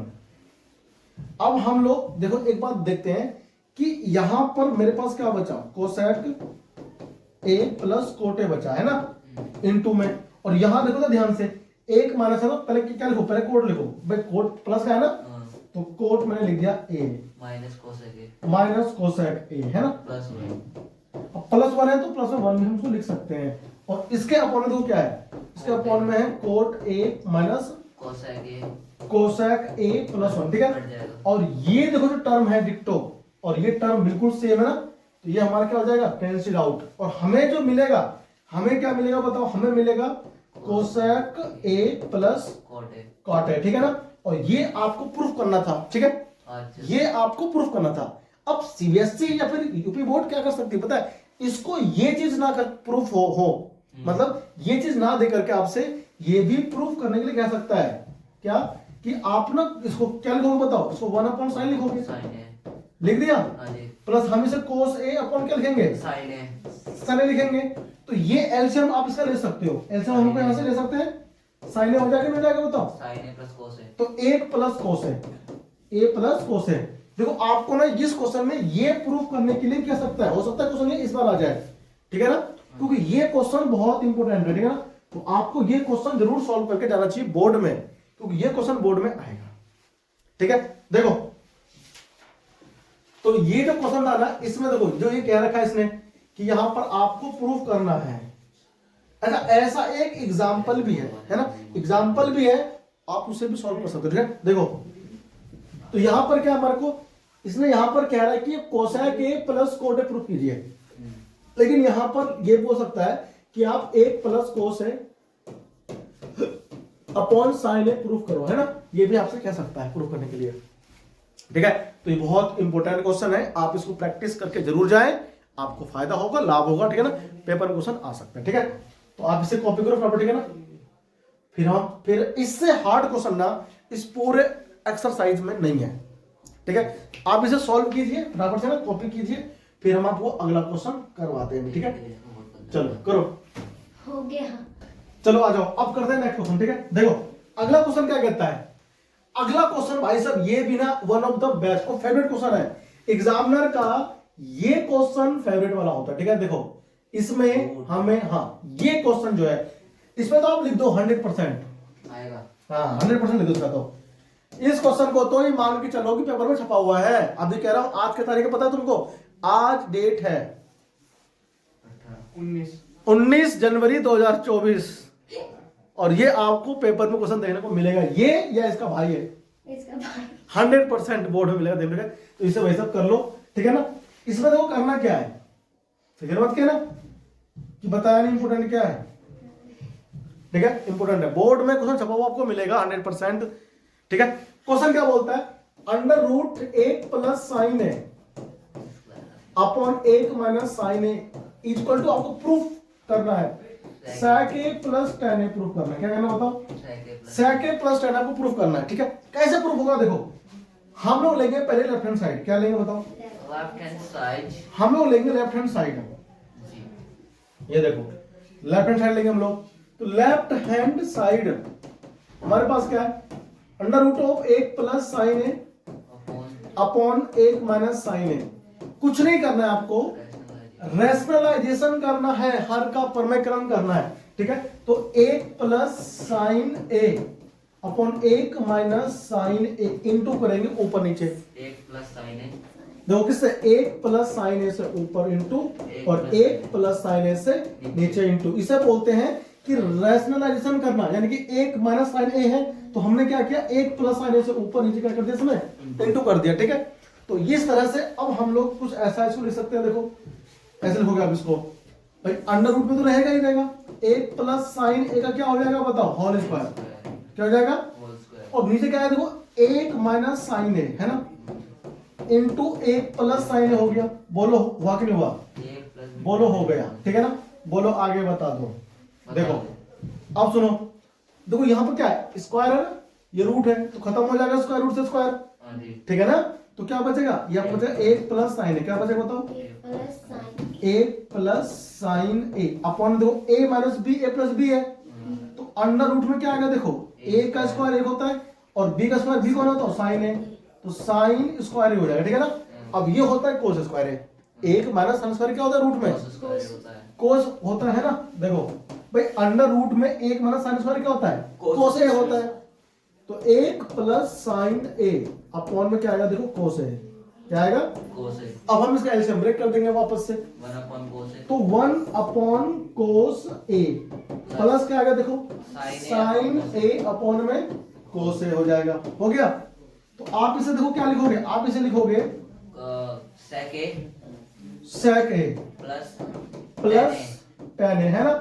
अब हम लोग देखो एक बात देखते हैं कि यहां पर मेरे पास क्या बचा, कोसेक ए प्लस कोट ए बचा है ना इनटू में, और यहां देखो तो ध्यान से एक माइनस है तो पहले क्या लिखो, पहले कोट लिखो भाई, कोट प्लस का है ना, हाँ, तो कोट मैंने लिख दिया A minus cosec A minus cosec A है ना, प्लस 1। अब प्लस 1 है तो प्लस 1 भी हम उसको लिख सकते हैं, और इसके अपॉन में देखो क्या है, इसके अपॉन में है cot A minus cosec A cosec a plus 1, ठीक है, कट जाएगा। और ये देखो जो टर्म है डिक्टो, और ये टर्म बिल्कुल सेम है ना, तो ये हमारा क्या हो जाएगा कैंसिल आउट, और हमें जो मिलेगा, हमें क्या मिलेगा बताओ, हमें मिलेगा cosec a plus cot a. Cot a, ठीक है ना, और ये आपको प्रूफ करना था, ठीक है, अच्छा, ये आपको प्रूफ करना था। अब सीबीएसई या फिर यूपी बोर्ड क्या कर सकती है पता है, इसको ये चीज ना कर प्रूफ हो मतलब ये चीज ना दे करके आपसे ये भी प्रूफ करने के लिए कह सकता है क्या, कि आप ना इसको क्या लिखोगे बताओ, इसको 1/sin लिखोगे, साइन ए। लिख दिया, हाँ जी, प्लस हम इसे कोस ए अपॉन क्या लिखेंगे, साइन ए। sin ए लिखेंगे, तो ये एलसीएम आप इसका ले सकते हो, एलसीएम हमको यहां से ले सकते हैं, sin ए हो जाएगा, मिल जाएगा बताओ, साइन ए प्लस कोस ए। तो 1 प्लस कोस है, ए प्लस कोस है। देखो आपको ना इस क्वेश्चन में ये प्रूफ करने के लिए क्या सकता है, हो सकता है क्वेश्चन ये इस बार आ जाए, ठीक है ना, क्योंकि ये क्वेश्चन बहुत इंपॉर्टेंट है, ठीक है ना, तो आपको ये क्वेश्चन जरूर सॉल्व करके जाना चाहिए बोर्ड में, क्योंकि ये क्वेश्चन बोर्ड में आएगा, ठीक है। देखो तो ये जो क्वेश्चन था ना, इसमें देखो जो ये कह रखा है इसने कि यहां पर आपको प्रूफ करना है, ऐसा ऐसा एक एग्जाम्पल भी है ना, एग्जाम्पल भी है, आप उसे भी सॉल्व कर सकते हो, ठीक है। देखो तो यहां पर क्या हमारे को, इसने यहां पर कह रहा है कि cosec a plus cot A proof कीजिए, लेकिन यहां पर ये बोल सकता है कि आप 1 प्लस कोस ए अपॉन साइन ए प्रूफ करो, है ना, ये भी आपसे कह सकता है प्रूफ करने के लिए, ठीक है। तो ये बहुत इंपॉर्टेंट क्वेश्चन है, आप इसको प्रैक्टिस करके जरूर जाएं, आपको फायदा होगा, लाभ होगा, ठीक है ना, पेपर में क्वेश्चन आ सकते हैं, ठीक है। तो आप इसे कॉपी करो फटाफट, ठीक है ना, फिर इससे हार्ड क्वेश्चन ना इस पूरे एक्सरसाइज में नहीं है, ठीक है। आप इसे सॉल्व कीजिए फटाफट से ना, कॉपी कीजिए, फिर हम आपको अगला क्वेश्चन करवाते हैं, ठीक है। चलो करो, हो गया। चलो आ जाओ, अब करते हैं नेक्स्ट क्वेश्चन, ठीक है। देखो अगला क्वेश्चन क्या कहता है, अगला क्वेश्चन भाई साहब ये भी ना वन ऑफ द बेस्ट और फेवरेट क्वेश्चन है एग्जामिनर का, ये क्वेश्चन फेवरेट वाला होता है, ठीक है। देखो इसमें हमें, हाँ ये क्वेश्चन जो है इसमें तो आप लिख दो 100% आएगा, हाँ 100% लिख दो इसका, तो इस क्वेश्चन को तो ही मान के चलो कि पेपर में छपा हुआ है, अभी कह रहा हूं आज की तारीख पता है तुमको, आज डेट है 19 जनवरी 2024, और ये आपको पेपर में क्वेश्चन देखने को मिलेगा, ये या इसका भाई है, इसका भाई 100% बोर्ड में मिलेगा देखने का, तो इसे वैसा कर लो, ठीक है ना। इसमें देखो करना क्या है, फिक्र मत किया ना कि बताया नहीं इंपोर्टेंट क्या है, ठीक है, इंपोर्टेंट है, बोर्ड में क्वेश्चन छपा हुआ आपको मिलेगा 100%, ठीक है। क्वेश्चन क्या बोलता है, under root 1 plus sine A upon 1 minus sine A equal to, आपको प्रूफ करना है sec a plus tan a proof करना है, क्या करना बताओ, sec a प्लस tan आपको प्रूफ करना है, ठीक है। कैसे प्रूफ होगा, देखो हम लोग लेंगे पहले लेफ्ट हैंड साइड, क्या लेंगे बताओ, लेफ्ट हैंड साइड हम लोग लेंगे लेफ्ट हैंड साइड, जी, ये देखो लेफ्ट हैंड साइड लेंगे हम लोग, तो लेफ्ट हैंड साइड हमारे पास क्या है, under root of 1 plus sine A upon 1 minus sine A, कुछ नहीं करना है आपको, रैशनलाइजेशन करना है, हर का परमेकरण करना है, ठीक है। तो 1 प्लस साइन ए अपॉन 1 माइनस साइन ए इंटू करेंगे ऊपर नीचे, 1 प्लस साइन ए, देखो किससे, 1 प्लस साइन ए से ऊपर इंटू और 1 प्लस साइन ए से नीचे इंटू, इसे बोलते हैं कि रैशनलाइजेशन करना, यानी कि 1 माइनस साइन ए है तो हमने क्या किया, 1 प्लस साइन ए से ऊपर नीचे क्या कर दिया, इसमें इंटू कर दिया, ठीक है। तो इस तरह से अब हम लोग कुछ ऐसा इसको लिख सकते हैं, देखो ऐसे लिखोगे आप इसको, भाई अंडर रूट में तो रहेगा ही रहेगा, 1 प्लस साइन ए का क्या हो जाएगा बताओ, होल स्क्वायर, क्या हो जाएगा, होल स्क्वायर, और नीचे क्या है देखो 1 माइनस साइन ए है ना, इंटू एक प्लस साइन ए हो गया। बोलो हुआ कि नहीं हुआ? ए प्लस बोलो हो गया, ठीक है ना। बोलो आगे बता दो। देखो अब सुनो, देखो यहाँ पर क्या है, स्क्वायर है ना, ये रूट है तो खत्म हो जाएगा स्क्वायर रूट से स्क्वायर, हाँ जी ठीक है ना। तो क्या बचेगा, यहाँ बचेगा एक प्लस साइन है, क्या बचेगा बताओ? प्लस साइन एक प्लस साइन ए अपॉन, देखो ए माइनस बी, ए प्लस बी है, तो अंडर रूट में क्या आएगा, देखो ए का स्क्वायर एक होता है और बी का स्क्वायर बी कौन होता है, साइन है, तो साइन स्क्वायर हो जाएगा, ठीक है ना। अब ये होता है कोस स्क्वायर है, एक माइनस साइन स्क्वायर क्या होता है रूट में, कोस स्क्वायर होता है। कोस होता है ना। देखो भाई अंडर रूट में एक माइनस साइन स्क्वायर क्या होता है, कोस कोस ए होता है। तो एक प्लस साइन ए अपॉन में क्या आएगा, देखो कोस ए, क्या आएगा, कोस है अब हम इसका एलसीएम ब्रेक कर देंगे वापस से, 1 अपॉन कोस है तो 1 अपॉन कोस ए प्लस क्या आएगा, देखो साइन ए अपॉन में कोस ए हो जाएगा, हो गया। तो आप इसे देखो क्या लिखोगे, आप इसे लिखोगे सेक ए sec A plus plus ten ए, है ना।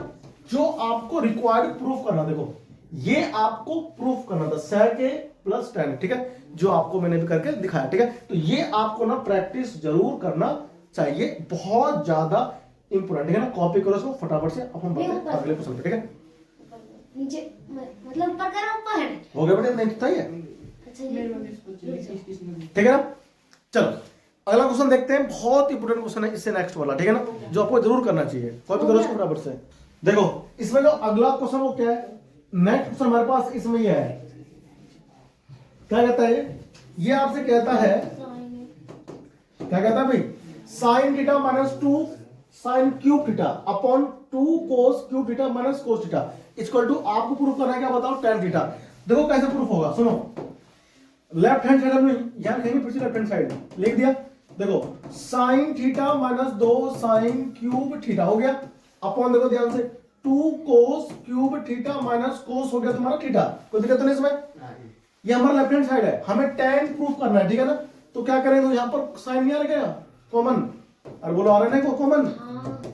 जो आपको रिक्वायर्ड प्रूफ करना, देखो ये आपको प्रूफ करना था, सेक ए प्लस टेन, ठीक है, जो आपको मैंने भी करके दिखाया, ठीक है। तो ये आपको ना प्रैक्टिस जरूर करना चाहिए, बहुत ज्यादा इंपोर्टेंट, ठीक है ना। कॉपी करो इसको फटाफट से, अपन बढ़ते हैं अगले क्वेश्चन पे, ठीक है। नीचे मतलब ऊपर करो, ऊपर हो गया बेटे, नहीं सही है, अच्छा ये ठीक है ना। चलो अगला क्वेश्चन देखते हैं, बहुत इंपोर्टेंट क्वेश्चन है इससे नेक्स्ट वाला, ठीक है ना, जो आपको जरूर करना चाहिए, कॉपी करो इसको फटाफट से। देखो इसमें जो अगला क्वेश्चन वो क्या है, नेक्स्ट क्वेश्चन हमारे पास इसमें ये है, क्या कहता है ये आपसे कहता है, क्या कहता है भाई, sine theta minus 2 sine cube theta upon 2 cos cube theta minus cos theta equal to, आपको प्रूफ करना है क्या बताओ, tan थीटा। देखो कैसे प्रूफ होगा, सुनो, लेफ्ट हैंड साइड में यहां कहीं फिर से लेफ्ट हैंड साइड लिख दिया। देखो sign theta minus 2 sine cube theta हो गया, अपॉन देखो ध्यान से 2 कोस क्यूब थीटा माइनस कोस हो गया तुम्हारा थीटा, कोई दिक्कत नहीं इसमें। ये हमारा लेफ्ट हैंड साइड है, हमें tan प्रूफ करना है, ठीक है ना। तो क्या करें, तो यहाँ पर साइन नहीं आ गया कॉमन, और बोलो आ रहा है ना कॉमन,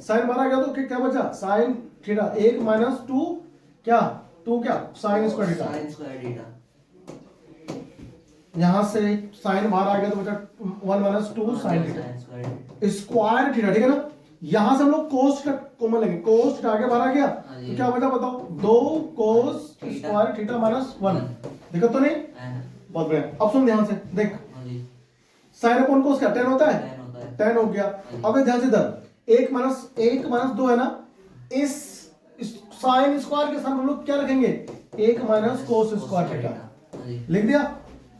साइन बाहर आ गया, तो क्या बचा, साइन थीटा 1 माइनस 2 क्या 2 क्या sign square theta, sign square theta यहां से साइन बाहर आ गया तो बचा 1 minus 2 sine theta sine square square theta, ठीक है ना। यहां से हम लोग कोस थीटा कॉमन लेंगे, कोस थीटा आगे बाहर आ गया, तो क्या बचा बताओ, 2 कोस स्क्वायर थीटा माइनस 1, दिक्कत तो नहीं, बहुत बढ़िया। अब सुन ध्यान से देख, हाँ जी साइन अपॉन कोस क्या tan होता है, 10 होता है 10 हो गया। अब ध्यान से इधर 1 माइनस 2 है ना, इस साइन स्क्वायर के साथ हम लोग क्या रखेंगे, 1 माइनस कोस स्क्वायर थीटा, हाँ जी लिख दिया,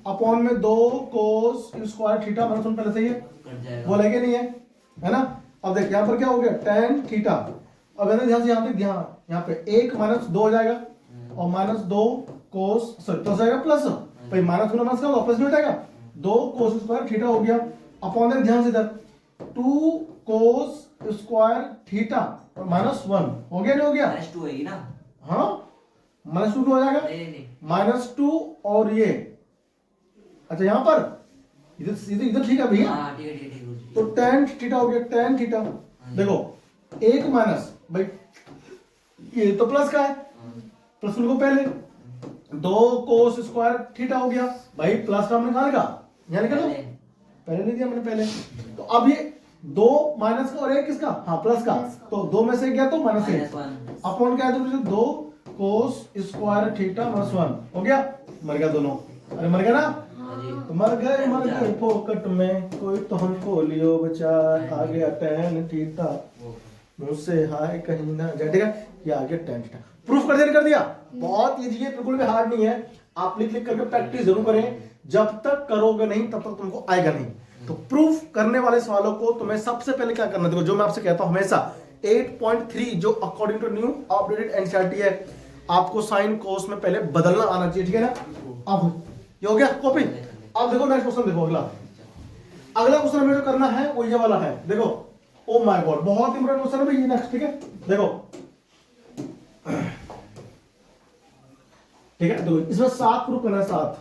अपॉन में 2 कोस स्क्वायर थीटा माइनस 1 पहले से ही है, कट जाएगा, बोलेगे नहीं है ना। अब देख यहाँ पर क्या हो गया tan थीटा, अब ध्यान से यहाँ पे यहाँ पे 1 माइनस 2 हो जाएगा और माइनस 2 कोस सॉरी प्लस आएगा प्लस, भाई माइनस गुना माइनस का वापस नहीं हो जाएगा, 2 कोस स्क्वायर थीटा हो गया, अपॉन देख ध्यान से इधर 2 कोस स्क्वायर थीटा और माइनस 1 हो गया, नहीं हो गया, -2 है ना, हाँ माइनस 2 हो जाएगा, नहीं माइनस 2 और ये, अच्छा यहाँ पर इधर इधर इधर ठीक है भैया, हाँ ठीक है ठीक है तो tan थीटा हो गया, tan थीटा, देखो 1 माइनस भाई ये तो प्लस का है, प्लस को पहले 2 कोस स्क्वायर थीटा हो गया, भाई प्लस का हमने कहा लिखा, यहाँ लिखा ना, पहले नहीं दिया मैंने पहले। तो अब ये 2 माइनस का और 1 किसका, हाँ प्लस का, तो 2 में से गया तो माइनस 1 अपॉन क्या है, तो 2 कोस स्क्वायर थीटा माइनस 1 हो गया, मर गया दोनों, अरे मर गया ना, तो मर गए फोकट में, कोई तो हमको लियो बचा, आ गया tan थीटा, मुझसे हाय कहीं ना जाए, ठीक है, ये आ गया tan थीटा, प्रूफ कर दिया, बहुत इजी है, बिल्कुल भी हार्ड नहीं है, आप लिख करके प्रैक्टिस जरूर करें, जब तक करोगे नहीं तब तक तुमको आएगा नहीं। तो प्रूफ करने वाले सवालों को तुम्हें सबसे पहले क्या करना, देखो जो मैं आपसे कहता हूं हमेशा 8.3 जो according to new updated NCERT है, आपको साइन कोस में पहले बदलना आना चाहिए, ठीक है ना। अब ये हो गया कॉपी, अब देखो नेक्स्ट क्वेश्चन, देखो अगला क्वेश्चन हमें जो करना है वो ये वाला है, देखो ओ माय गॉड बहुत इंपॉर्टेंट क्वेश्चन है भाई ये नेक्स्ट, ठीक है, देखो ठीक है, देखो इसमें 7 प्रूफ करना है, 7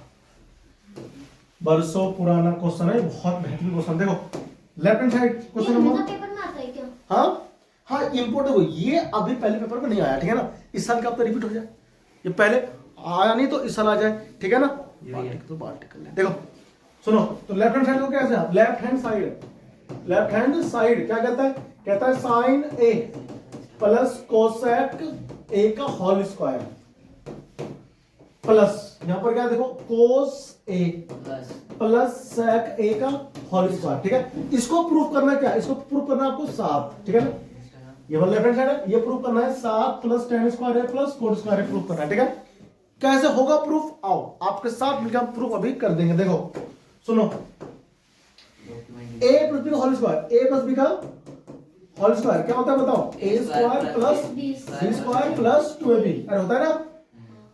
बरसों पुराना क्वेश्चन है, बहुत बेहतरीन क्वेश्चन, देखो left hand side question number, paper में आता है क्या? हाँ इंपोर्ट है, ये अभी पहले पेपर में नहीं आया, ठीक है ना, इस साल का अब तो रिपीट हो जाए, ये पहले आया नहीं तो इस साल आ जाए, ठीक है ना। तो पार्टिकल है। देखो सुनो, तो लेफ्ट हैंड साइड को कैसे, लेफ्ट हैंड साइड क्या कहता है, कहता है sine a plus cosec a का होल स्क्वायर प्लस यहां पर क्या देखो कोस ए प्लस सेक ए का होल स्क्वायर। ठीक है, इसको प्रूफ करना क्या, इसको प्रूफ करना आपको 7। ठीक है ना, ये वाला लेफ्ट हैंड साइड है, ये प्रूफ करना है 7 प्लस टेन स्क्वायर है प्लस कोड स्क्वायर है, प्रूफ करना है। ठीक है, कैसे होगा प्रूफ, आओ आपके साथ मिलकर हम प्रूफ अभी कर देंगे। देखो सुनो, a प्लस बी का whole square, a plus B का होल स्क्वायर क्या होता है बताओ, a square plus b square plus 2ab। अरे होता है ना,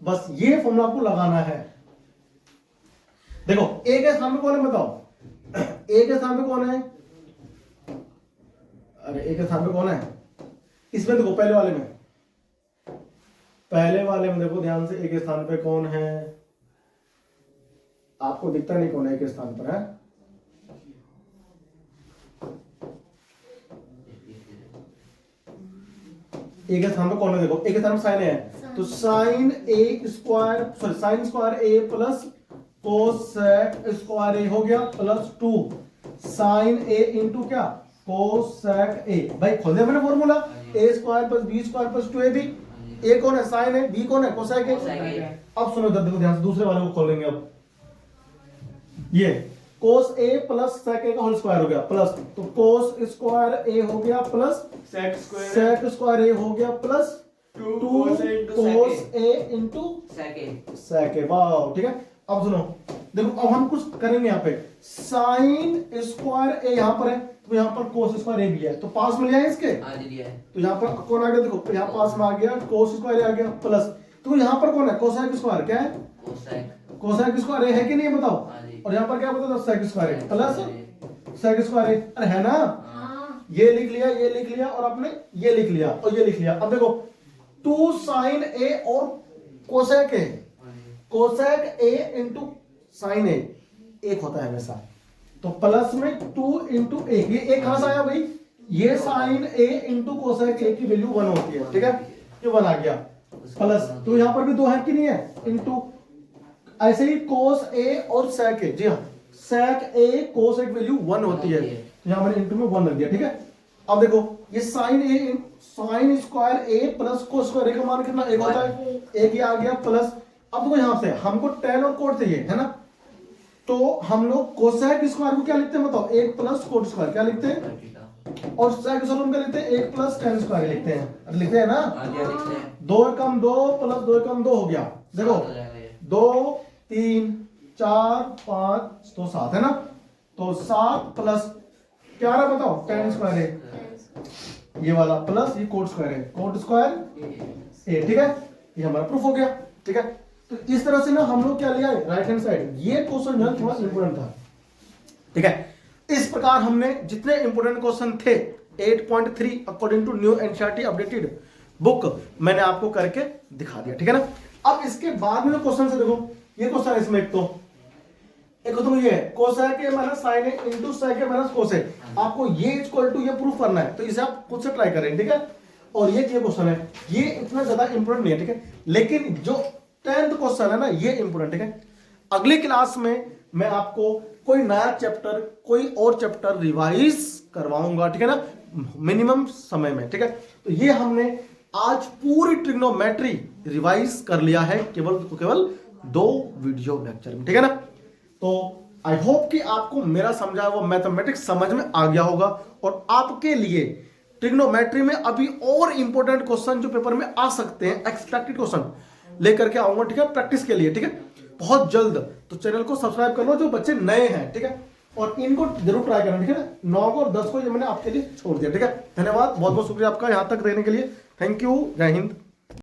बस ये फॉर्मूला आपको लगाना है। देखो a के स्थान पे कौन है बताओ, a के स्थान पे कौन है, अरे a के स्थान पे कौन है, इसमें देखो पहले वाले में देखो ध्यान से, a के स्थान पे कौन है, आपको दिखता नहीं कौन है a के स्थान पर है, a के स्थान पे कौन है, देखो a के स्थान पे साइन है, तो sine A square sorry sine square A plus cosec square A हो गया प्लस 2 साइन ए इंटू क्या कोसेक ए। भाई खोल दिया मैंने formula, A square plus B square plus 2ab। A कौन है, साइन है, बी कौन है, कोसेक है। अब सुनो देखो ध्यान से, दूसरे वाले को खोलेंगे। अब ये कोस ए प्लस सेक ए का होल स्क्वायर हो गया प्लस, तो कोस स्क्वायर ए हो गया प्लस सेक स्क्वायर ए हो गया प्लस 2 कोस ए इंटू सेक ए। वाह, ठीक है। अब सुनो देखो, अब हम कुछ करेंगे यहाँ पे, साइन स्क्वायर ए यहाँ पर है, तो यहाँ पर कोस स्क्वायर ए भी है, तो पास में लिया है इसके, तो यहाँ पर कौन आ गया, देखो यहाँ पास में आ गया कोस स्क्वायर ए आ गया प्लस, तो यहाँ पर कौन है कोसेक स्क्वायर, क्या है कोसेक स्क्वायर ए है कि नहीं है बताओ, और यहाँ पर क्या बताओ sec square A plus sec square ए, अरे है ना, ये लिख लिया, ये लिख लिया, और आपने ये लिख लिया और ये लिख लिया। अब देखो 2 साइन ए और cosec A, cosec A into sine A एक होता है हमेशा, तो प्लस में 2 इंटू ए, ये एक कहां से आया भाई, ये sine A into cosec a की वैल्यू 1 होती है। ठीक है, ये 1 आ गया प्लस, तो यहां पर भी 2 है कि नहीं है, इंटू ऐसे ही कोस ए और सेक ए, जी हाँ सेक ए कोस ए की वैल्यू 1 होती है, यहां मैंने इंटू में 1 रख दिया। ठीक है, अब देखो ये sine A sign square A plus cos square ए का मान कितना, 1 होता है, एक ही आ गया प्लस। अब देखो यहां से हमको tan और कोट चाहिए है ना, तो हम लोग कोसेक स्क्वायर को क्या लिखते हैं बताओ, 1 प्लस कोट स्क्वायर क्या लिखते हैं, और सेक स्क्वायर क्या लिखते हैं, 1 प्लस tan स्क्वायर लिखते हैं, लिखते हैं ना, 2 कम 2 प्लस 2 कम 2 हो गया। देखो 2 3 4 5 तो 7 है ना, तो 7 प्लस क्या रहा बताओ tan स्क्वायर है, ये वाला प्लस ये कोट स्क्वायर है, कोट स्क्वायर ए। ठीक है, ये हमारा प्रूफ हो गया। ठीक है, तो इस तरह से ना हम लोग क्या लिया है राइट हैंड साइड, ये क्वेश्चन जो है थोड़ा इंपोर्टेंट था। ठीक है, इस प्रकार हमने जितने इंपोर्टेंट क्वेश्चन थे 8.3 according to new NCERT updated book मैंने आपको करके दिखा दिया। ठीक है ना, अब इसके बाद में क्वेश्चन से देखो, ये क्वेश्चन इसमें एक तो ये cosec A minus sine a into sec a minus cosec, आपको ये इक्वल टू ये प्रूफ करना है, तो इसे आप खुद से ट्राई करें। ठीक है, और ये क्वेश्चन है, ये इतना ज्यादा इंपोर्टेंट नहीं है। ठीक है, लेकिन जो 10th क्वेश्चन है ना ये इंपोर्टेंट। ठीक है, अगली क्लास में मैं आपको कोई नया चैप्टर कोई और चैप्टर रिवाइज करवाऊंगा। ठीक है ना, मिनिमम समय में। ठीक है, तो ये हमने आज पूरी ट्रिग्नोमेट्री रिवाइज कर लिया है केवल 2 वीडियो लेक्चर में। ठीक है ना, तो आई होप कि आपको मेरा समझाया हुआ मैथमेटिक्स समझ में आ गया होगा, और आपके लिए ट्रिग्नोमेट्री में अभी और इंपॉर्टेंट क्वेश्चन जो पेपर में आ सकते हैं, एक्सपेक्टेड क्वेश्चन लेकर के आऊंगा। ठीक है, प्रैक्टिस के लिए। ठीक है, बहुत जल्द, तो चैनल को सब्सक्राइब कर लो जो बच्चे नए हैं। ठीक है, और इनको जरूर ट्राई करना। ठीक है ना, 9 को और 10 को ये मैंने आपके लिए छोड़ दिया। ठीक है, धन्यवाद, बहुत बहुत शुक्रिया आपका यहां तक रहने के लिए। थैंक यू, जय हिंद।